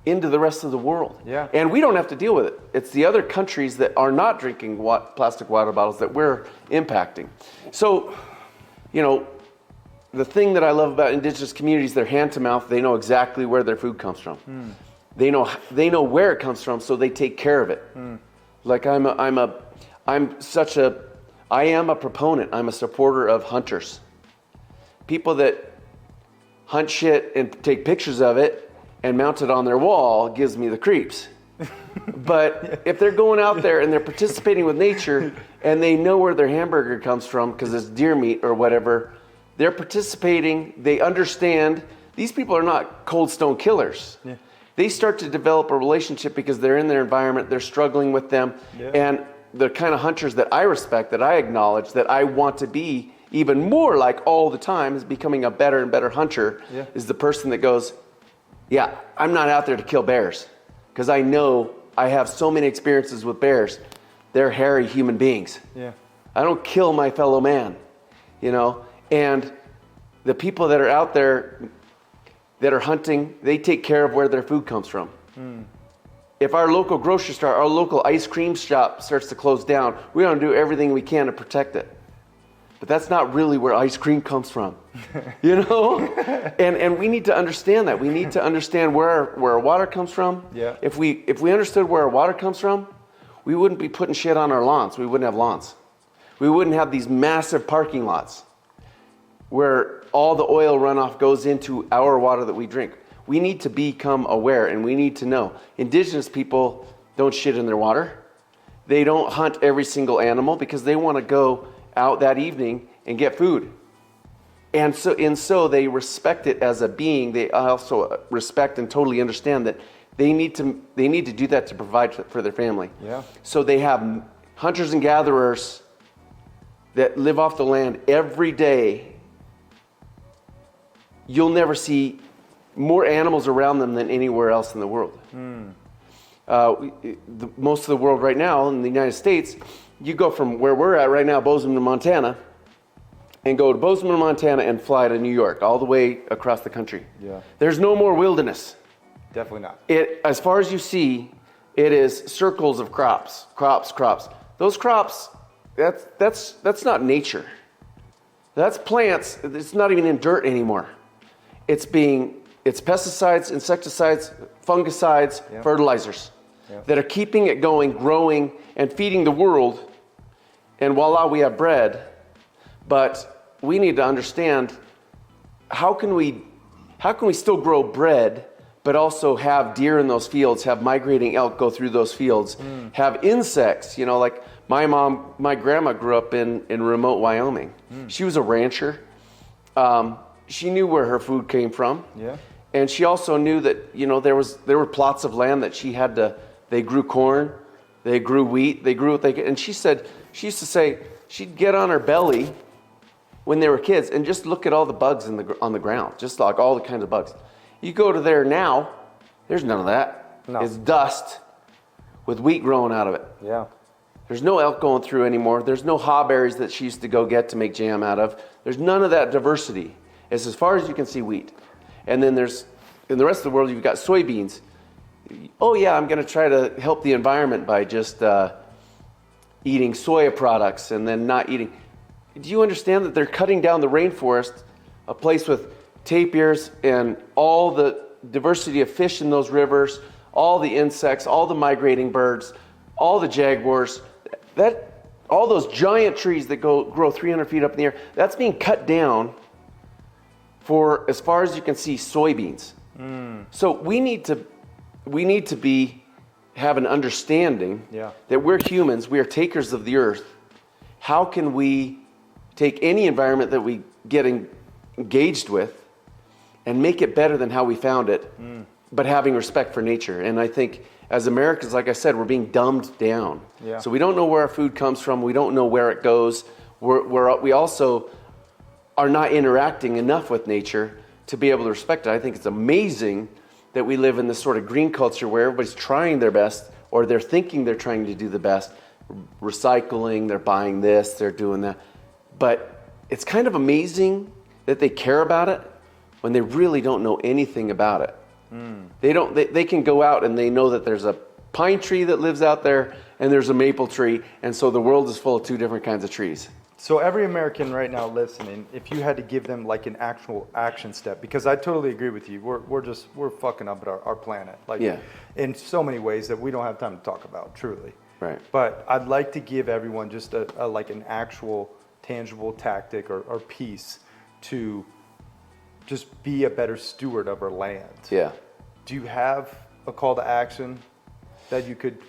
[SPEAKER 2] into the rest of the world.
[SPEAKER 1] Yeah.
[SPEAKER 2] And we don't have to deal with it. It's the other countries that are not drinking plastic water bottles that we're impacting. So, you know, the thing that I love about indigenous communities, they're hand to mouth. They know exactly where their food comes from. They know where it comes from, so they take care of it. Like I am a proponent. I'm a supporter of hunters. People that hunt shit and take pictures of it and mount it on their wall gives me the creeps. But if they're going out there and they're participating with nature and they know where their hamburger comes from because it's deer meat or whatever, they're participating, they understand. These people are not cold stone killers. Yeah. They start to develop a relationship because they're in their environment, they're struggling with them. Yeah. And the kind of hunters that I respect, that I acknowledge, that I want to be even more like all the time, is becoming a better and better hunter, is the person that goes, yeah, I'm not out there to kill bears because I know I have so many experiences with bears. They're hairy human beings. Yeah. I don't kill my fellow man, you know? And the people that are out there that are hunting, they take care of where their food comes from. If our local grocery store, our local ice cream shop starts to close down, we're going to do everything we can to protect it. But that's not really where ice cream comes from, you know? And we need to understand that. We need to understand where our water comes from. Yeah. If we understood where our water comes from, we wouldn't be putting shit on our lawns. We wouldn't have lawns. We wouldn't have these massive parking lots where all the oil runoff goes into our water that we drink. We need to become aware, and we need to know. Indigenous people don't shit in their water. They don't hunt every single animal because they want to go out that evening and get food. And so they respect it as a being. They also respect and totally understand that they need to do that to provide for their family. Yeah. So they have hunters and gatherers that live off the land every day. You'll never see more animals around them than anywhere else in the world. Most of the world right now in the United States, you go from where we're at right now, Bozeman, Montana, and go to Bozeman, Montana and fly to New York, all the way across the country. Yeah. There's no more wilderness.
[SPEAKER 1] Definitely not.
[SPEAKER 2] As far as you see, it is circles of crops. Those crops, that's not nature. That's plants. It's not even in dirt anymore. It's pesticides, insecticides, fungicides, fertilizers that are keeping it going, growing, and feeding the world. And voila, we have bread. But we need to understand, how can we still grow bread, but also have deer in those fields, have migrating elk go through those fields, have insects, you know, like my grandma grew up in remote Wyoming. She was a rancher. She knew where her food came from. Yeah. And she also knew that, you know, there were plots of land that they grew corn, they grew wheat, they grew what they could. And she used to say, she'd get on her belly when they were kids and just look at all the bugs on the ground, just like all the kinds of bugs. You go to there now, there's none of that. No. It's dust with wheat growing out of it. Yeah. There's no elk going through anymore. There's no hawberries that she used to go get to make jam out of. There's none of that diversity. It's as far as you can see wheat. And then in the rest of the world, you've got soybeans. Oh yeah, I'm going to try to help the environment by just eating soya products and then not eating. Do you understand that they're cutting down the rainforest, a place with tapirs and all the diversity of fish in those rivers, all the insects, all the migrating birds, all the jaguars, all those giant trees that grow 300 feet up in the air, that's being cut down for, as far as you can see, soybeans. So we need to have an understanding that we're humans, we are takers of the earth. How can we take any environment that we get engaged with and make it better than how we found it but having respect for nature. And I think as Americans, like I said, we're being dumbed down.
[SPEAKER 1] Yeah.
[SPEAKER 2] So we don't know where our food comes from. We don't know where it goes. We also are not interacting enough with nature to be able to respect it. I think it's amazing that we live in this sort of green culture where everybody's trying their best, or they're thinking they're trying to do the best, recycling, they're buying this, they're doing that. But it's kind of amazing that they care about it when they really don't know anything about it. They can go out and they know that there's a pine tree that lives out there and there's a maple tree, and so the world is full of two different kinds of trees.
[SPEAKER 1] So every American right now listening, if you had to give them like an actual action step, because I totally agree with you, we're fucking up at our planet, like in so many ways that we don't have time to talk about, truly.
[SPEAKER 2] Right.
[SPEAKER 1] But I'd like to give everyone just a like an actual tangible tactic or piece to just be a better steward of our land.
[SPEAKER 2] Yeah.
[SPEAKER 1] Do you have a call to action that you could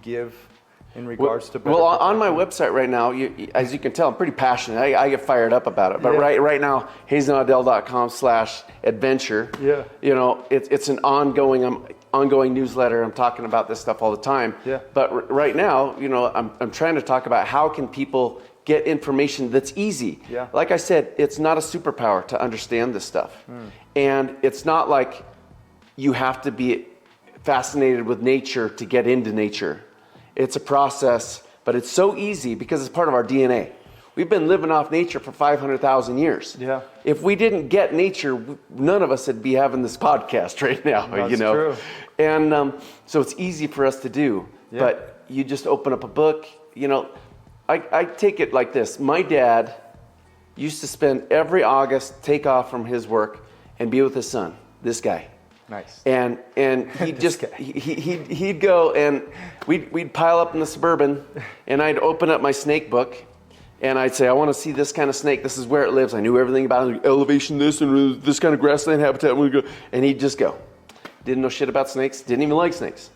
[SPEAKER 1] give in regards to better
[SPEAKER 2] on my website right now, as you can tell, I'm pretty passionate. I get fired up about it. But right now, HazenAudel.com/adventure.
[SPEAKER 1] Yeah.
[SPEAKER 2] You know, it's an ongoing newsletter. I'm talking about this stuff all the time.
[SPEAKER 1] Yeah.
[SPEAKER 2] But right now, you know, I'm trying to talk about how can people get information that's easy.
[SPEAKER 1] Yeah.
[SPEAKER 2] Like I said, it's not a superpower to understand this stuff. And it's not like you have to be fascinated with nature to get into nature. It's a process, but it's so easy because it's part of our DNA. We've been living off nature for 500,000 years.
[SPEAKER 1] Yeah.
[SPEAKER 2] If we didn't get nature, none of us would be having this podcast right now.
[SPEAKER 1] That's
[SPEAKER 2] you know.
[SPEAKER 1] true.
[SPEAKER 2] And so it's easy for us to do.
[SPEAKER 1] Yeah.
[SPEAKER 2] But you just open up a book. You know, I take it like this. My dad used to spend every August, take off from his work and be with his son. This guy.
[SPEAKER 1] Nice.
[SPEAKER 2] And he'd just he'd go and we'd pile up in the Suburban, and I'd open up my snake book, and I'd say, I want to see this kind of snake. This is where it lives. I knew everything about it, elevation, this and this kind of grassland habitat. And he'd just go. Didn't know shit about snakes. Didn't even like snakes.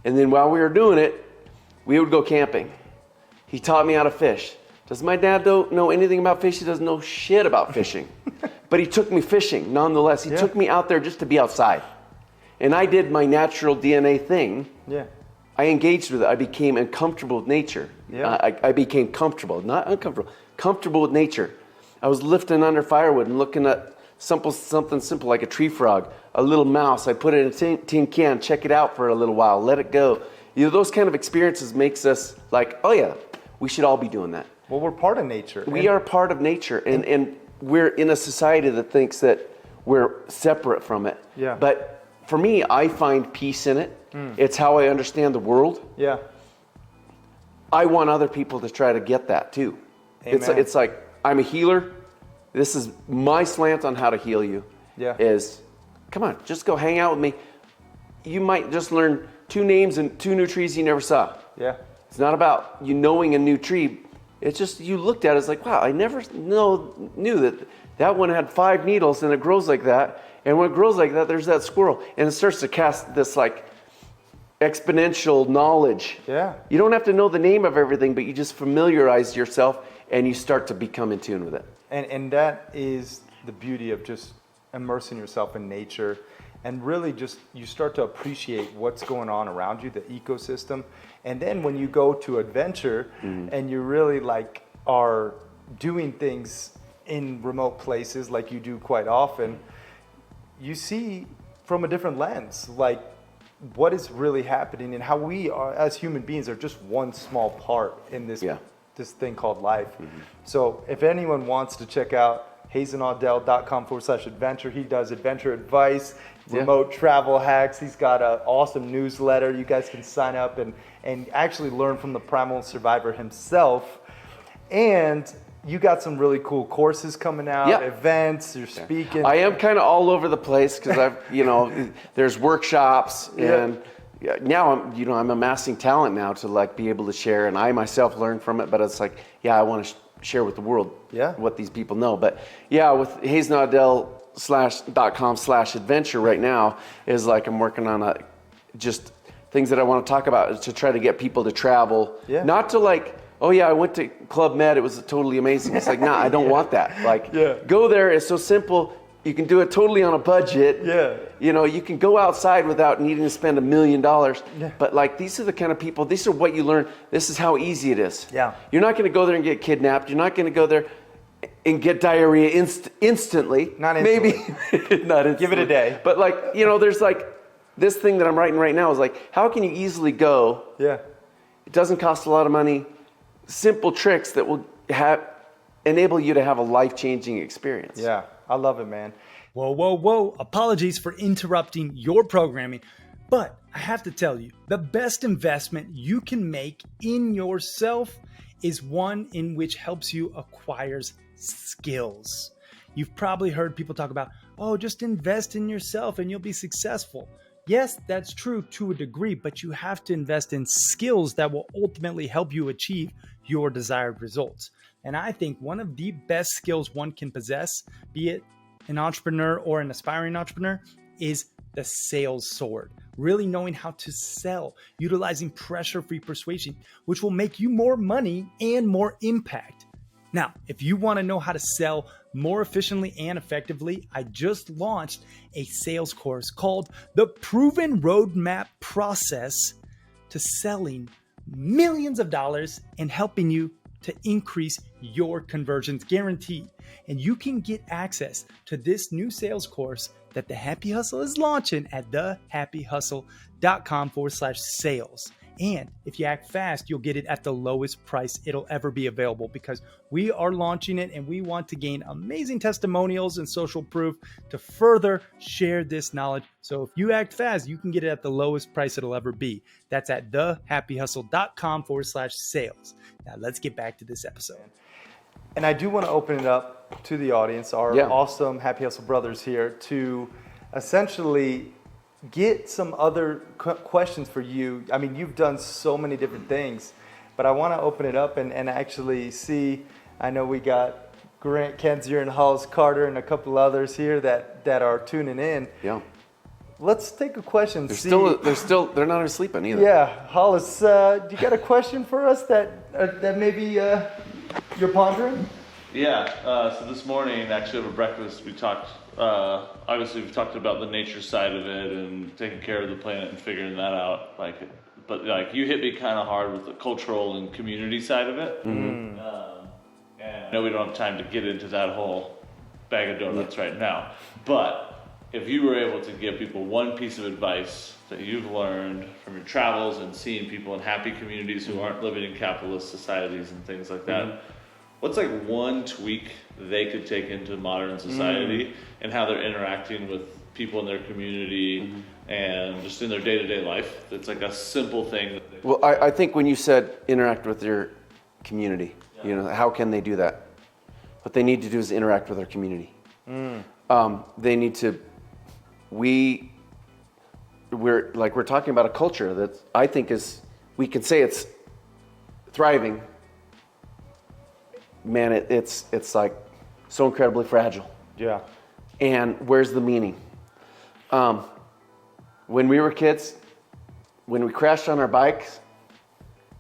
[SPEAKER 2] And then while we were doing it, we would go camping. He taught me how to fish. Does my dad know anything about fish? He doesn't know shit about fishing. But he took me fishing nonetheless. He took me out there just to be outside. And I did my natural DNA thing.
[SPEAKER 1] Yeah.
[SPEAKER 2] I engaged with it. I became uncomfortable with nature.
[SPEAKER 1] Yeah.
[SPEAKER 2] I became comfortable, not uncomfortable, comfortable with nature. I was lifting under firewood and looking at something simple like a tree frog, a little mouse. I put it in a tin can, check it out for a little while, let it go. You know, those kind of experiences makes us like, oh yeah, we should all be doing that.
[SPEAKER 1] Well, we're part of nature.
[SPEAKER 2] We are part of nature, and we're in a society that thinks that we're separate from it.
[SPEAKER 1] Yeah.
[SPEAKER 2] But for me, I find peace in it. It's how I understand the world.
[SPEAKER 1] Yeah.
[SPEAKER 2] I want other people to try to get that too.
[SPEAKER 1] Amen.
[SPEAKER 2] It's like, I'm a healer. This is my slant on how to heal you.
[SPEAKER 1] Yeah.
[SPEAKER 2] Is, come on, just go hang out with me. You might just learn 2 names and 2 new trees you never saw.
[SPEAKER 1] Yeah.
[SPEAKER 2] It's not about you knowing a new tree. It's just you looked at it, it's like, wow, I never knew that one had 5 needles and it grows like that. And when it grows like that, there's that squirrel. And it starts to cast this like exponential knowledge.
[SPEAKER 1] Yeah.
[SPEAKER 2] You don't have to know the name of everything, but you just familiarize yourself and you start to become in tune with it.
[SPEAKER 1] And that is the beauty of just immersing yourself in nature, and really just you start to appreciate what's going on around you, the ecosystem. And then when you go to adventure and you really like are doing things in remote places like you do quite often, you see from a different lens, like what is really happening and how we are as human beings are just one small part in this this thing called life. So if anyone wants to check out HazenAudel.com/adventure, he does adventure advice, remote travel hacks. He's got an awesome newsletter. You guys can sign up and actually learn from the Primal Survivor himself. And you got some really cool courses coming out, events, you're speaking.
[SPEAKER 2] I am kind of all over the place because I've, there's workshops and now I'm amassing talent now to like be able to share, and I myself learn from it, but it's like, I want to share with the world what these people know. But with HazenAudel.com/adventure right now is like I'm working on just things that I want to talk about to try to get people to travel, not to like, I went to Club Med, it was totally amazing. It's like, nah, I don't want that. Like, go there, it's so simple. You can do it totally on a budget.
[SPEAKER 1] Yeah.
[SPEAKER 2] You know, you can go outside without needing to spend $1 million.
[SPEAKER 1] Yeah.
[SPEAKER 2] But like, these are the kind of people, these are what you learn. This is how easy it is.
[SPEAKER 1] Yeah.
[SPEAKER 2] You're not going to go there and get kidnapped. You're not going to go there and get diarrhea instantly.
[SPEAKER 1] Not instantly.
[SPEAKER 2] Maybe. Not instantly.
[SPEAKER 1] Give it a day.
[SPEAKER 2] But like, you know, there's like, this thing that I'm writing right now is like, how can you easily go?
[SPEAKER 1] Yeah.
[SPEAKER 2] It doesn't cost a lot of money. Simple tricks that will enable you to have a life-changing experience.
[SPEAKER 1] Yeah. I love it, man. Whoa. Apologies for interrupting your programming, but I have to tell you, the best investment you can make in yourself is one in which helps you acquire skills. You've probably heard people talk about, oh, just invest in yourself and you'll be successful. Yes, that's true to a degree, but you have to invest in skills that will ultimately help you achieve your desired results. And I think one of the best skills one can possess, be it an entrepreneur or an aspiring entrepreneur, is the sales sword. Really knowing how to sell, utilizing pressure-free persuasion, which will make you more money and more impact. Now, if you want to know how to sell more efficiently and effectively, I just launched a sales course called The Proven Roadmap Process to Selling Millions of Dollars and helping you to increase your conversions, guaranteed. And you can get access to this new sales course that The Happy Hustle is launching at thehappyhustle.com/sales. And if you act fast, you'll get it at the lowest price it'll ever be available, because we are launching it and we want to gain amazing testimonials and social proof to further share this knowledge. So if you act fast, you can get it at the lowest price it'll ever be. That's at thehappyhustle.com/sales. Now let's get back to this episode. And I do want to open it up to the audience, our awesome Happy Hustle brothers here, to essentially get some other questions for you. I mean, you've done so many different things, but I want to open it up and actually see. I know we got Grant, Kenzier, and Hulls, Carter, and a couple others here that are tuning in.
[SPEAKER 2] Yeah.
[SPEAKER 1] Let's take a question.
[SPEAKER 2] They're not even sleeping either.
[SPEAKER 1] Yeah, Hollis, do you got a question for us that maybe you're pondering?
[SPEAKER 3] Yeah. So this morning, actually over breakfast, we talked. Obviously, we've talked about the nature side of it and taking care of the planet and figuring that out. But you hit me kind of hard with the cultural and community side of it. Mm-hmm. And I know we don't have time to get into that whole bag of donuts right now. But if you were able to give people one piece of advice that you've learned from your travels and seeing people in happy communities who aren't living in capitalist societies and things like that, what's like one tweak they could take into modern society and how they're interacting with people in their community and just in their day-to-day life? That's like a simple thing.
[SPEAKER 2] Well, I think when you said interact with your community, you know, how can they do that? What they need to do is interact with their community. They need to, we're talking about a culture that I think we can say it's thriving. Man, it's like so incredibly fragile.
[SPEAKER 1] Yeah.
[SPEAKER 2] And where's the meaning? When we were kids, when we crashed on our bikes,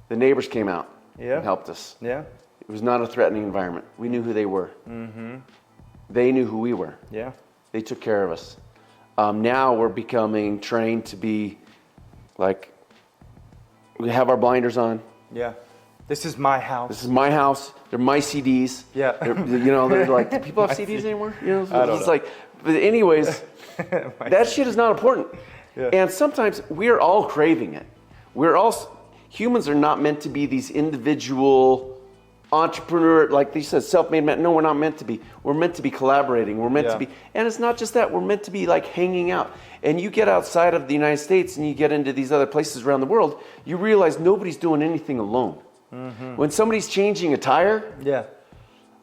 [SPEAKER 2] the neighbors came out and helped us.
[SPEAKER 1] Yeah.
[SPEAKER 2] It was not a threatening environment. We knew who they were. They knew who we were.
[SPEAKER 1] Yeah.
[SPEAKER 2] They took care of us. Now we're becoming trained to be like, we have our blinders on.
[SPEAKER 1] Yeah. This is my house.
[SPEAKER 2] This is my house. They're my CDs.
[SPEAKER 1] Yeah.
[SPEAKER 2] They're like, do people have CDs anymore? You know,
[SPEAKER 1] I don't know.
[SPEAKER 2] like, but anyways, that shit is not important.
[SPEAKER 1] Yeah.
[SPEAKER 2] And sometimes we're all craving it. Humans are not meant to be these individual entrepreneur, like they said, self-made men. No, we're not meant to be. We're meant to be collaborating. We're meant to be, and it's not just that. We're meant to be like hanging out. And you get outside of the United States and you get into these other places around the world, you realize nobody's doing anything alone. When somebody's changing a tire,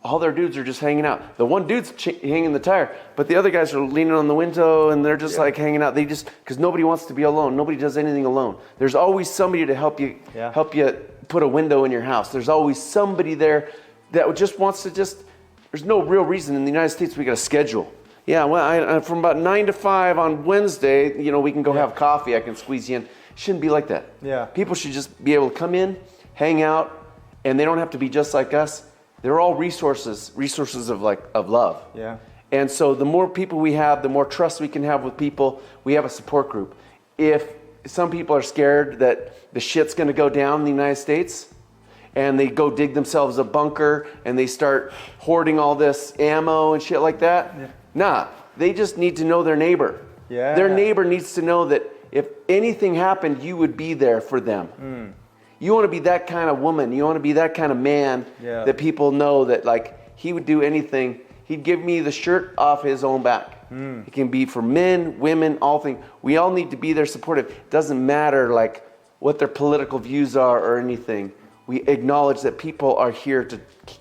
[SPEAKER 2] all their dudes are just hanging out. The one dude's hanging the tire, but the other guys are leaning on the window and they're just like hanging out. Because nobody wants to be alone. Nobody does anything alone. There's always somebody to help you put a window in your house. There's always somebody there that just wants to there's no real reason. In the United States, we got a schedule. Yeah, well, from about 9 to 5 on Wednesday, we can go have coffee. I can squeeze you in. It shouldn't be like that.
[SPEAKER 1] Yeah.
[SPEAKER 2] People should just be able to come in, hang out, and they don't have to be just like us. They're all resources of love.
[SPEAKER 1] Yeah.
[SPEAKER 2] And so the more people we have, the more trust we can have with people. We have a support group. If some people are scared that the shit's going to go down in the United States, and they go dig themselves a bunker and they start hoarding all this ammo and shit like that, nah, they just need to know their neighbor.
[SPEAKER 1] Yeah.
[SPEAKER 2] Their neighbor needs to know that if anything happened, you would be there for them. You want to be that kind of woman. You want to be that kind of man that people know that, like, he would do anything. He'd give me the shirt off his own back. It can be for men, women, all things. We all need to be there supportive. It doesn't matter, like, what their political views are or anything. We acknowledge that people are here to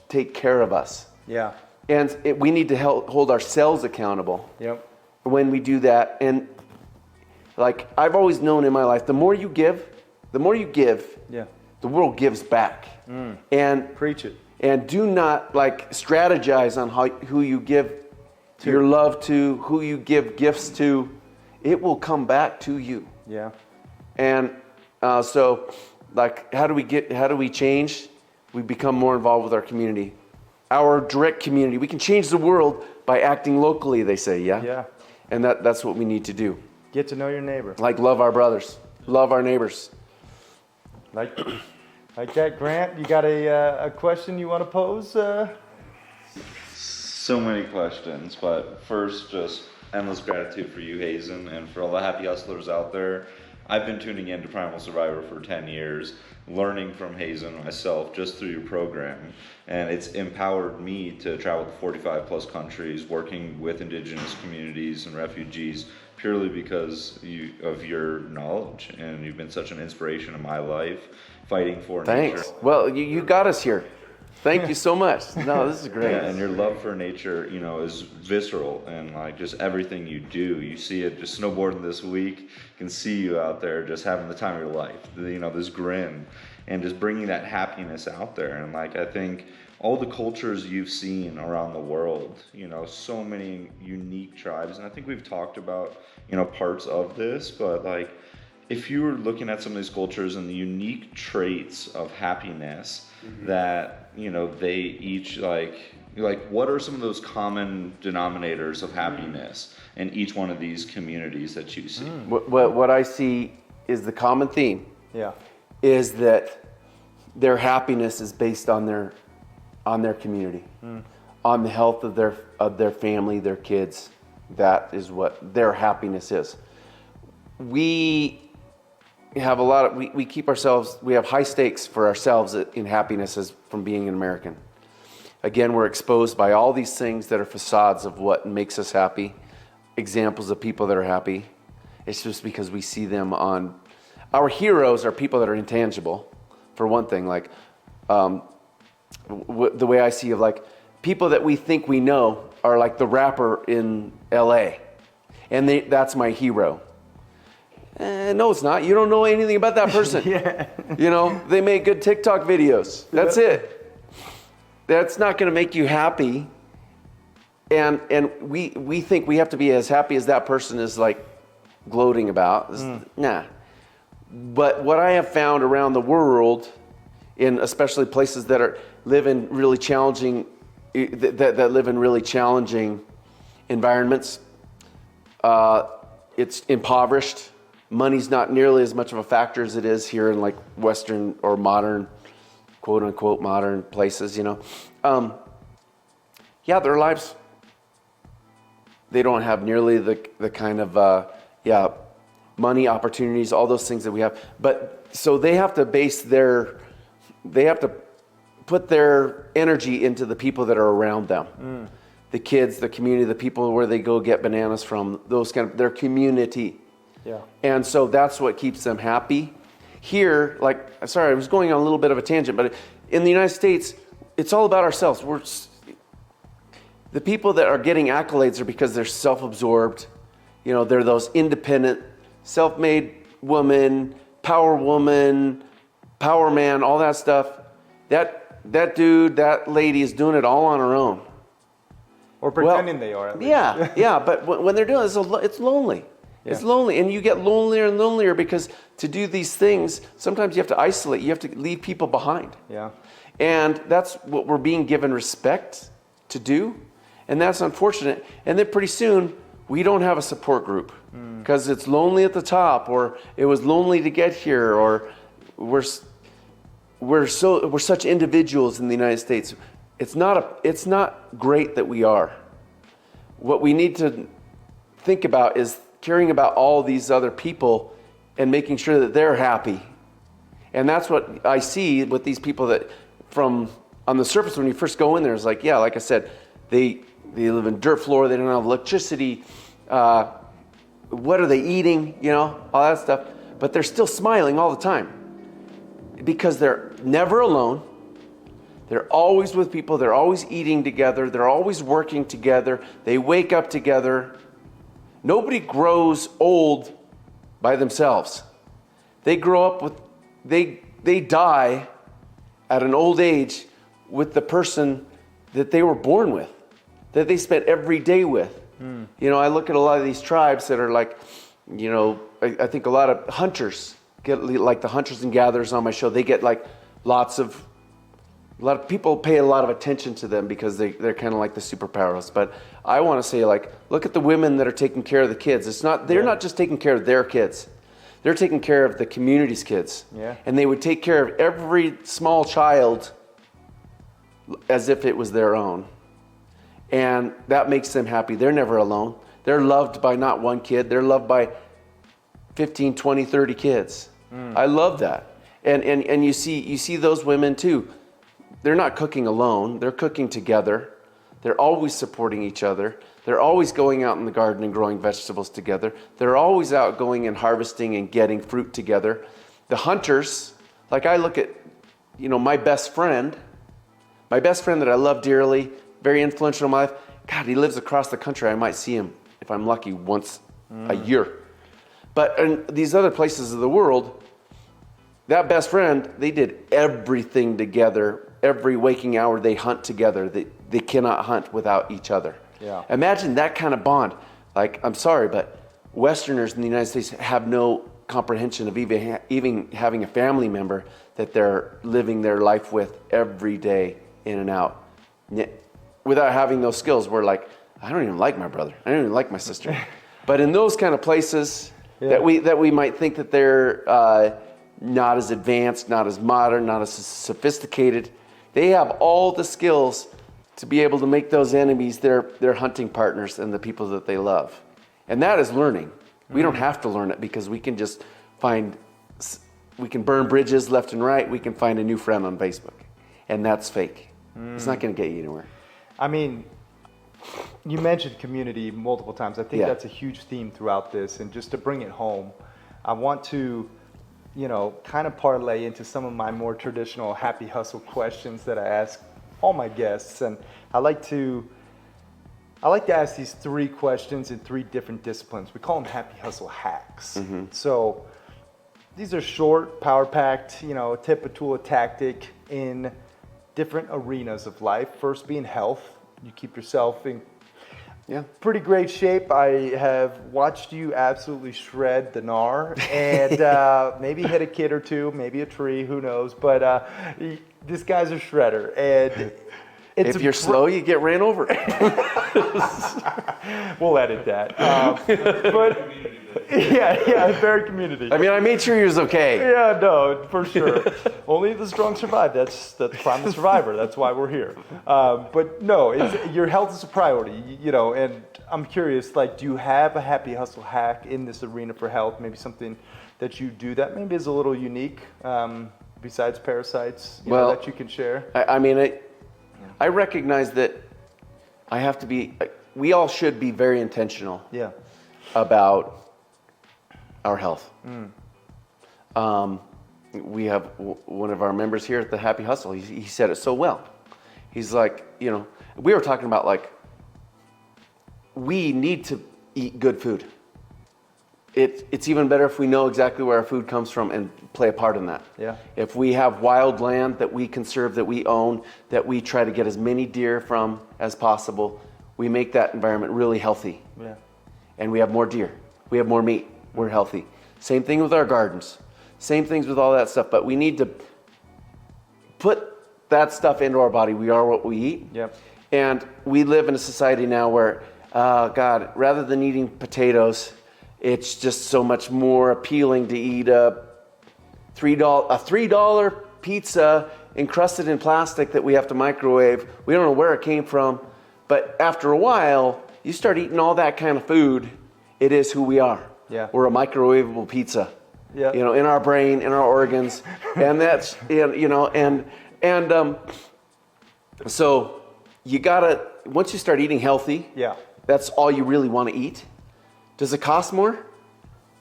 [SPEAKER 2] take care of us.
[SPEAKER 1] Yeah.
[SPEAKER 2] And we need to hold ourselves accountable.
[SPEAKER 1] Yep.
[SPEAKER 2] When we do that. And like I've always known in my life, the more you give, the world gives back. And
[SPEAKER 1] preach it.
[SPEAKER 2] And do not like strategize on who you give your love to, who you give gifts to. It will come back to you.
[SPEAKER 1] Yeah.
[SPEAKER 2] And so like how do we change? We become more involved with our community. Our direct community. We can change the world by acting locally, they say, yeah?
[SPEAKER 1] Yeah.
[SPEAKER 2] And that's what we need to do.
[SPEAKER 1] Get to know your neighbor.
[SPEAKER 2] Like love our brothers. Love our neighbors.
[SPEAKER 1] Like that, Grant, you got a question you want to pose?
[SPEAKER 4] So many questions, but first, just endless gratitude for you, Hazen, and for all the happy hustlers out there. I've been tuning in to Primal Survivor for 10 years, learning from Hazen myself just through your program, and it's empowered me to travel to 45 plus countries, working with indigenous communities and refugees purely because of your knowledge, and you've been such an inspiration in my life, fighting for nature.
[SPEAKER 2] Thanks. Well, you got us here. Thank you so much. No, this is great.
[SPEAKER 4] Yeah, and your love for nature, is visceral, and like just everything you do. You see it just snowboarding this week. Can see you out there just having the time of your life. This grin, and just bringing that happiness out there. And like I think all the cultures you've seen around the world, so many unique tribes, and I think we've talked about parts of this, but like if you were looking at some of these cultures and the unique traits of happiness that they each like what are some of those common denominators of happiness in each one of these communities that you see?
[SPEAKER 2] What I see is the common theme.
[SPEAKER 1] Yeah.
[SPEAKER 2] Is that their happiness is based on their community, on the health of their family, their kids. That is what their happiness is. We have we keep ourselves, we have high stakes for ourselves in happiness as from being an American. Again, we're exposed by all these things that are facades of what makes us happy, examples of people that are happy. It's just because we see them on, our heroes are people that are intangible, for one thing, like the way I see of like people that we think we know are like the rapper in LA, and that's my hero. No, it's not. You don't know anything about that person. They make good TikTok videos. That's it. That's not going to make you happy. And we think we have to be as happy as that person is like gloating about. Nah. But what I have found around the world, in especially places that live in really challenging environments, it's impoverished. Money's not nearly as much of a factor as it is here in like Western or modern, quote unquote, modern places, their lives, they don't have nearly the kind of, money, opportunities, all those things that we have. But so they have to put their energy into the people that are around them. The kids, the community, the people where they go get bananas from, those kind of, their community.
[SPEAKER 1] Yeah.
[SPEAKER 2] And so that's what keeps them happy. Here, I was going on a little bit of a tangent, but in the United States, it's all about ourselves. The people that are getting accolades are because they're self-absorbed. They're those independent, self-made woman, power man, all that stuff. That dude, that lady is doing it all on her own.
[SPEAKER 1] Or pretending they are, at least.
[SPEAKER 2] Yeah, but when they're doing it, it's lonely. Yeah. It's lonely, and you get lonelier and lonelier because to do these things, sometimes you have to isolate. You have to leave people behind.
[SPEAKER 1] Yeah.
[SPEAKER 2] And that's what we're being given respect to do. And that's unfortunate. And then pretty soon, we don't have a support group because it's lonely at the top, or it was lonely to get here, or we're such individuals in the United States. It's not great that we are. What we need to think about is caring about all these other people and making sure that they're happy. And that's what I see with these people that from on the surface when you first go in there, it's like, yeah, like I said, they live in dirt floor, they don't have electricity, what are they eating, all that stuff. But they're still smiling all the time because they're never alone. They're always with people, they're always eating together, they're always working together, they wake up together. Nobody grows old by themselves. They grow up with, they die at an old age with the person that they were born with, that they spent every day with. I look at a lot of these tribes that are like, I think a lot of hunters get like the hunters and gatherers on my show. They get like a lot of people pay a lot of attention to them because they're kind of like the superpowers. But I want to say, like, look at the women that are taking care of the kids. They're not just taking care of their kids. They're taking care of the community's kids.
[SPEAKER 1] Yeah.
[SPEAKER 2] And they would take care of every small child as if it was their own. And that makes them happy. They're never alone. They're loved by not one kid. They're loved by 15, 20, 30 kids. I love that. And you see those women too. They're not cooking alone. They're cooking together. They're always supporting each other. They're always going out in the garden and growing vegetables together. They're always out going and harvesting and getting fruit together. The hunters, like I look at, my best friend that I love dearly, very influential in my life. God, he lives across the country. I might see him, if I'm lucky, once a year. But in these other places of the world, that best friend, they did everything together. Every waking hour they hunt together. They cannot hunt without each other.
[SPEAKER 1] Yeah.
[SPEAKER 2] Imagine that kind of bond. Like, I'm sorry, but Westerners in the United States have no comprehension of even having a family member that they're living their life with every day in and out. Without having those skills, we're like, I don't even like my brother. I don't even like my sister. But in those kind of places that we might think that they're not as advanced, not as modern, not as sophisticated, they have all the skills to be able to make those enemies their hunting partners and the people that they love. And that is learning. We don't have to learn it because we can just we can burn bridges left and right. We can find a new friend on Facebook. And that's fake. It's not going to get you anywhere.
[SPEAKER 1] I mean, you mentioned community multiple times. I think that's a huge theme throughout this. And just to bring it home, I want to, kind of parlay into some of my more traditional happy hustle questions that I ask all my guests. And I like to ask these 3 questions in 3 different disciplines. We call them happy hustle hacks. So these are short, power-packed, a tip, a tool, a tactic in different arenas of life. First being health. You keep yourself in pretty great shape. I have watched you absolutely shred the gnar and maybe hit a kid or two, maybe a tree, who knows. But this guy's a shredder. And
[SPEAKER 2] if you're slow, you get ran over.
[SPEAKER 1] We'll edit that. But very community.
[SPEAKER 2] I mean, I made sure he was okay.
[SPEAKER 1] Yeah, no, for sure. Only the strong survive. That's Primal Survivor. That's why we're here. But no, your health is a priority, and I'm curious, like, do you have a happy hustle hack in this arena for health? Maybe something that you do that maybe is a little unique besides parasites, that you can share?
[SPEAKER 2] I recognize that we all should be very intentional about our health. We have one of our members here at the Happy Hustle. He said it so well. He's like, we were talking about like, we need to eat good food. It's even better if we know exactly where our food comes from and play a part in that. Yeah. If we have wild land that we conserve, that we own, that we try to get as many deer from as possible, we make that environment really healthy. Yeah. And we have more deer. We have more meat. We're healthy. Same thing with our gardens. Same things with all that stuff. But we need to put that stuff into our body. We are what we eat. Yep. And we live in a society now where, God, rather than eating potatoes, it's just so much more appealing to eat a $3 pizza encrusted in plastic that we have to microwave. We don't know where it came from, but after a while, you start eating all that kind of food, it is who we are.
[SPEAKER 1] Yeah.
[SPEAKER 2] We're a microwavable pizza.
[SPEAKER 1] Yeah.
[SPEAKER 2] You know, in our brain, in our organs, and that's, you know, so you gotta, once you start eating healthy,
[SPEAKER 1] Yeah.
[SPEAKER 2] that's all you really want to eat. Does it cost more?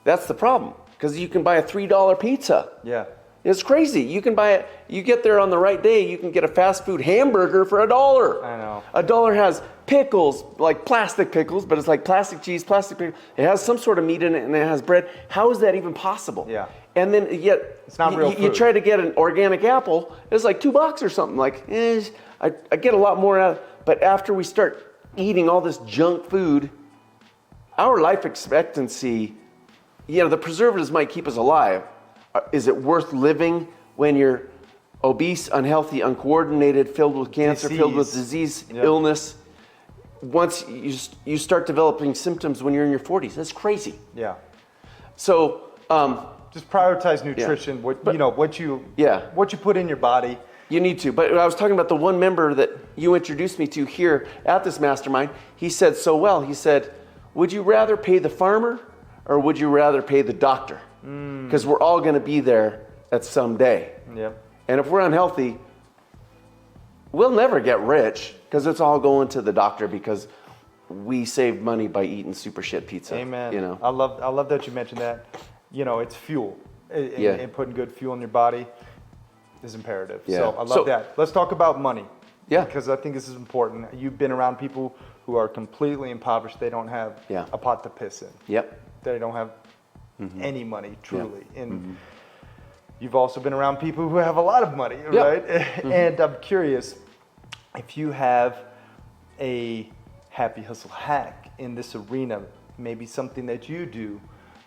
[SPEAKER 2] That's the problem, because you can buy a $3 pizza.
[SPEAKER 1] Yeah.
[SPEAKER 2] It's crazy. You can buy it, you get there on the right day, you can get a fast food hamburger for $1.
[SPEAKER 1] I know.
[SPEAKER 2] $1 has pickles, like plastic pickles, but it's like plastic cheese, plastic pickles. It has some sort of meat in it, and it has bread. How is that even possible?
[SPEAKER 1] Yeah.
[SPEAKER 2] And then yet,
[SPEAKER 1] It's not real
[SPEAKER 2] you
[SPEAKER 1] food.
[SPEAKER 2] try to get an organic apple, it's like $2 or something. Like, I get a lot more out of it. But after we start eating all this junk food, our life expectancy, you know, the preservatives might keep us alive. Is it worth living when you're obese, unhealthy, uncoordinated, filled with cancer, filled with disease,
[SPEAKER 1] Yep.
[SPEAKER 2] illness? Once you start developing symptoms when you're in your 40s, that's crazy.
[SPEAKER 1] Yeah.
[SPEAKER 2] So,
[SPEAKER 1] Just prioritize nutrition. What what you put in your body.
[SPEAKER 2] you need to. But I was talking about the one member that you introduced me to here at this mastermind. He said so well. He said, would you rather pay the farmer or would you rather pay the doctor? Because we're all going to be there at some day.
[SPEAKER 1] Yep.
[SPEAKER 2] And if we're unhealthy, we'll never get rich because it's all going to the doctor because we saved money by eating super shit pizza.
[SPEAKER 1] Amen.
[SPEAKER 2] You know?
[SPEAKER 1] I love that you mentioned that. You know, it's fuel. And putting good fuel in your body is imperative.
[SPEAKER 2] Yeah.
[SPEAKER 1] So I love that. Let's talk about money.
[SPEAKER 2] Yeah.
[SPEAKER 1] Because I think this is important. You've been around people who are completely impoverished. They don't have a pot to piss in.
[SPEAKER 2] Yep.
[SPEAKER 1] They don't have any money, truly. And you've also been around people who have a lot of money, right? And I'm curious if you have a happy hustle hack in this arena, maybe something that you do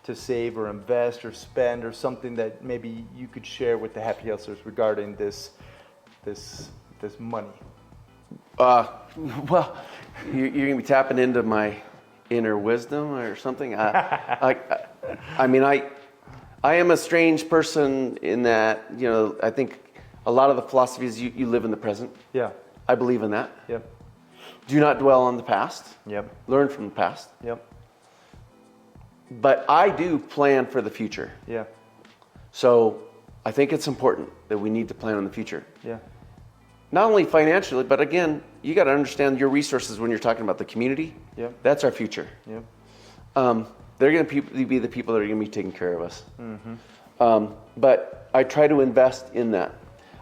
[SPEAKER 1] to save or invest or spend, or something that maybe you could share with the happy hustlers regarding this money.
[SPEAKER 2] Well, you're going to be tapping into my inner wisdom or something. I mean, I am a strange person in that, you know, I think a lot of the philosophy is you live in the present.
[SPEAKER 1] Yeah.
[SPEAKER 2] I believe in that.
[SPEAKER 1] Yep.
[SPEAKER 2] Do not dwell on the past.
[SPEAKER 1] Yep.
[SPEAKER 2] Learn from the past.
[SPEAKER 1] Yep.
[SPEAKER 2] But I do plan for the future.
[SPEAKER 1] Yeah.
[SPEAKER 2] So I think it's important that we need to plan on the future.
[SPEAKER 1] Yeah.
[SPEAKER 2] Not only financially, but again, you got to understand your resources when you're talking about the community.
[SPEAKER 1] Yep.
[SPEAKER 2] That's our future.
[SPEAKER 1] Yep.
[SPEAKER 2] They're going to be the people that are going to be taking care of us. But I try to invest in that.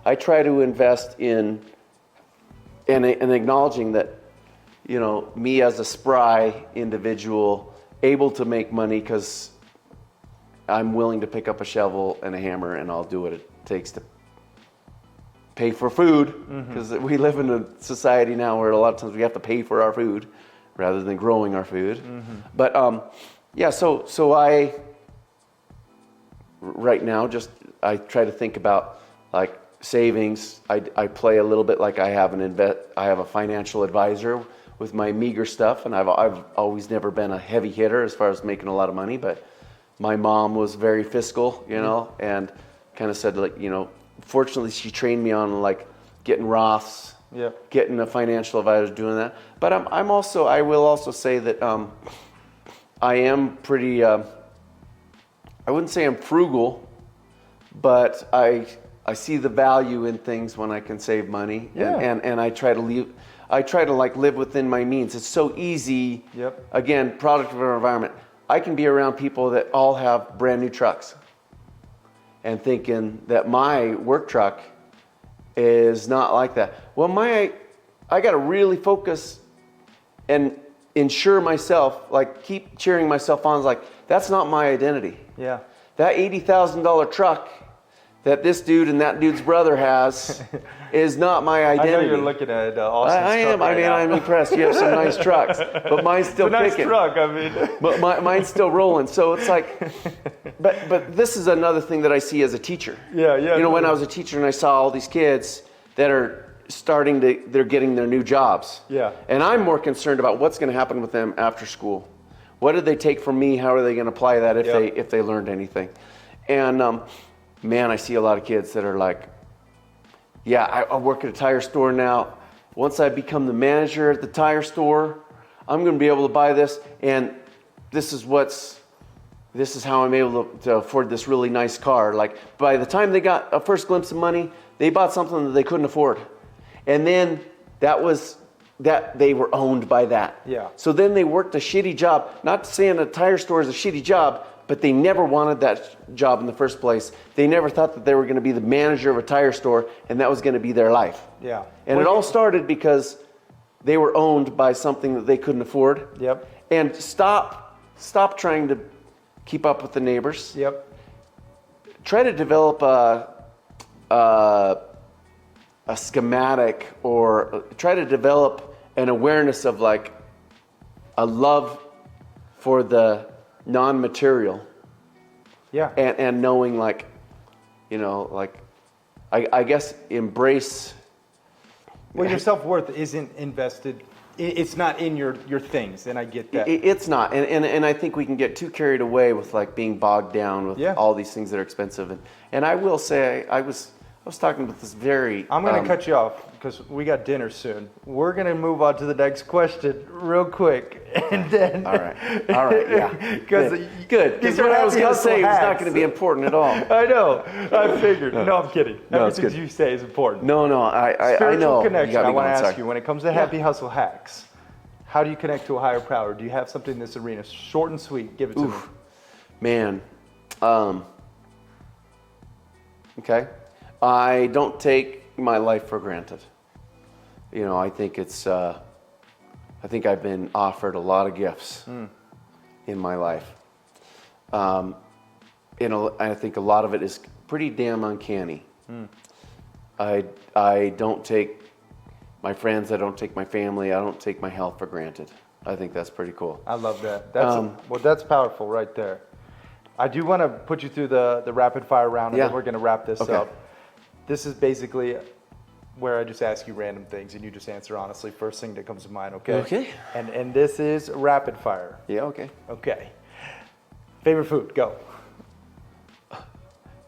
[SPEAKER 2] I try to invest in and acknowledging that, you know, me as a spry individual, able to make money because I'm willing to pick up a shovel and a hammer and I'll do what it takes to pay for food, because we live in a society now where a lot of times we have to pay for our food rather than growing our food. But so I right now I try to think about like savings. I play a little bit like I have a financial advisor with my meager stuff, and I've always never been a heavy hitter as far as making a lot of money, but my mom was very fiscal, you know, and kind of said, like, you know, fortunately she trained me on like getting Roths, getting a financial advisor, doing that. But I will also say that I am pretty, I wouldn't say I'm frugal, but I see the value in things when I can save money, and I try to like live within my means. It's so easy. Again, product of our environment. I can be around people that all have brand new trucks and thinking that my work truck is not like that. Well, I got to really focus and ensure myself, like keep cheering myself on. Like, that's not my identity.
[SPEAKER 1] Yeah.
[SPEAKER 2] That $80,000 truck that this dude and that dude's brother has is not my identity.
[SPEAKER 1] I know you're looking at Austin's
[SPEAKER 2] I am.
[SPEAKER 1] truck right now.
[SPEAKER 2] I'm impressed. You have some nice trucks, but mine's still
[SPEAKER 1] it's a nice
[SPEAKER 2] kicking.
[SPEAKER 1] truck, I mean.
[SPEAKER 2] But mine's still rolling. So it's like, but this is another thing that I see as a teacher.
[SPEAKER 1] Yeah.
[SPEAKER 2] You know, when I was a teacher and I saw all these kids that are they're getting their new jobs.
[SPEAKER 1] Yeah.
[SPEAKER 2] And I'm more concerned about what's going to happen with them after school. What did they take from me? How are they going to apply that if they learned anything? And man, I see a lot of kids that are like, yeah, I work at a tire store now. Once I become the manager at the tire store, I'm going to be able to buy this, and this is how I'm able to afford this really nice car. Like, by the time they got a first glimpse of money, they bought something that they couldn't afford. And then they were owned by that.
[SPEAKER 1] Yeah.
[SPEAKER 2] So then they worked a shitty job. Not saying a tire store is a shitty job, but they never wanted that job in the first place. They never thought that they were going to be the manager of a tire store, and that was going to be their life.
[SPEAKER 1] Yeah.
[SPEAKER 2] And it all started because they were owned by something that they couldn't afford.
[SPEAKER 1] Yep.
[SPEAKER 2] And stop trying to keep up with the neighbors.
[SPEAKER 1] Yep.
[SPEAKER 2] Try to develop a schematic, or try to develop an awareness of like a love for the non-material.
[SPEAKER 1] Yeah.
[SPEAKER 2] And knowing, like, you know, like, I guess embrace.
[SPEAKER 1] Well, your self-worth isn't invested. It's not in your things, and I get that.
[SPEAKER 2] It's not, and I think we can get too carried away with like being bogged down with all these things that are expensive. And I will say, I was talking with this very.
[SPEAKER 1] I'm going to cut you off because we got dinner soon. We're going to move on to the next question real quick, and then.
[SPEAKER 2] All right, yeah.
[SPEAKER 1] Because
[SPEAKER 2] good. Because what I was going to say was not going to be important at all.
[SPEAKER 1] I know. I figured. No, I'm kidding.
[SPEAKER 2] No, it's
[SPEAKER 1] Everything
[SPEAKER 2] good.
[SPEAKER 1] you say is important.
[SPEAKER 2] No, I know.
[SPEAKER 1] Spiritual connection. I want to ask
[SPEAKER 2] sorry.
[SPEAKER 1] you, when it comes to happy hustle hacks, how do you connect to a higher power? Do you have something in this arena? Short and sweet. Give it to me.
[SPEAKER 2] Man. Okay. I don't take my life for granted. You know, I think I've been offered a lot of gifts in my life. I think a lot of it is pretty damn uncanny. I don't take my friends, I don't take my family, I don't take my health for granted. I think that's pretty cool.
[SPEAKER 1] I love that. That's powerful right there. I do want to put you through the rapid fire round, and then we're going to wrap this up. This is basically where I just ask you random things, and you just answer honestly. First thing that comes to mind, okay?
[SPEAKER 2] Okay.
[SPEAKER 1] And this is rapid fire.
[SPEAKER 2] Yeah, okay.
[SPEAKER 1] Okay. Favorite food, go.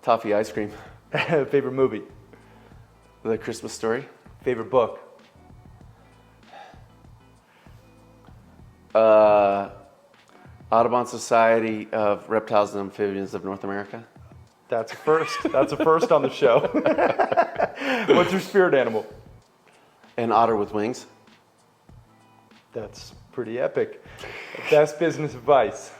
[SPEAKER 2] Toffee ice cream.
[SPEAKER 1] Favorite movie.
[SPEAKER 2] The Christmas Story.
[SPEAKER 1] Favorite book.
[SPEAKER 2] Audubon Society of Reptiles and Amphibians of North America.
[SPEAKER 1] That's a first. That's a first on the show. What's your spirit animal?
[SPEAKER 2] An otter with wings.
[SPEAKER 1] That's pretty epic. Best business advice.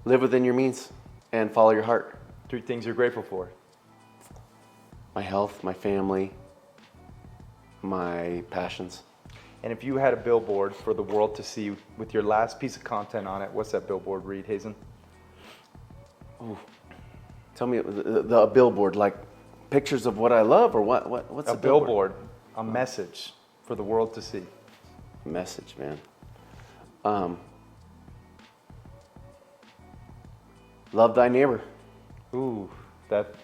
[SPEAKER 2] Live within your means and follow your heart.
[SPEAKER 1] 3 things you're grateful for.
[SPEAKER 2] My health, my family, my passions.
[SPEAKER 1] And if you had a billboard for the world to see with your last piece of content on it, what's that billboard read, Hazen?
[SPEAKER 2] Ooh. Tell me the billboard, like pictures of what I love, or what's
[SPEAKER 1] a billboard? A message for the world to see.
[SPEAKER 2] Message, man. Love thy neighbor.
[SPEAKER 1] Ooh, that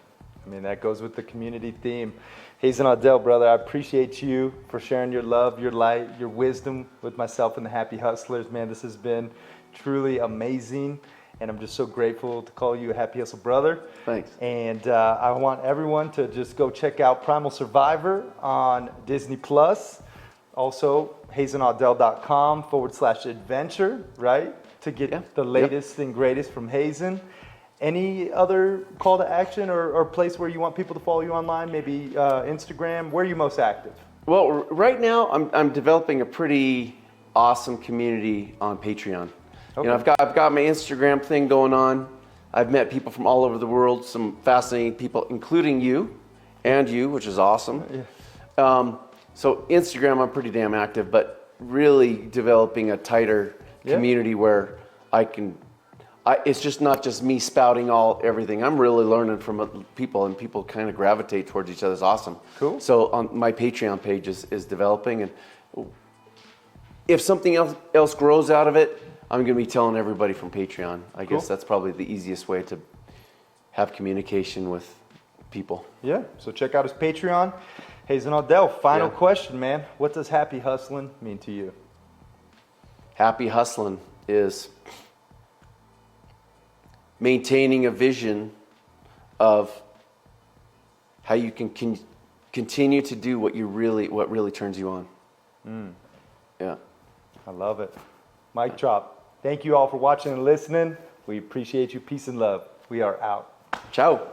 [SPEAKER 1] goes with the community theme. Hazen Audel, brother, I appreciate you for sharing your love, your light, your wisdom with myself and the Happy Hustlers. Man, this has been truly amazing, and I'm just so grateful to call you a Happy Hustle brother.
[SPEAKER 2] Thanks.
[SPEAKER 1] And I want everyone to just go check out Primal Survivor on Disney Plus. Also, hazenaudel.com/adventure, right? To get the latest and greatest from Hazen. Any other call to action or place where you want people to follow you online? Maybe Instagram. Where are you most active?
[SPEAKER 2] Well, right now I'm developing a pretty awesome community on Patreon. Okay. You know, I've got my Instagram thing going on. I've met people from all over the world, some fascinating people, including you, which is awesome. Yeah. So Instagram, I'm pretty damn active, but really developing a tighter community where it's just not just me spouting everything. I'm really learning from people, and people kind of gravitate towards each other. It's awesome.
[SPEAKER 1] Cool.
[SPEAKER 2] So on my Patreon page is developing, and if something else grows out of it, I'm going to be telling everybody from Patreon. I guess that's probably the easiest way to have communication with people.
[SPEAKER 1] Yeah, so check out his Patreon. Hazen Audel, final
[SPEAKER 2] Yeah.
[SPEAKER 1] question, man. What does happy hustling mean to you?
[SPEAKER 2] Happy hustling is maintaining a vision of how you can continue to do what really turns you on. Yeah.
[SPEAKER 1] I love it. Mic drop. Thank you all for watching and listening. We appreciate you. Peace and love. We are out.
[SPEAKER 2] Ciao.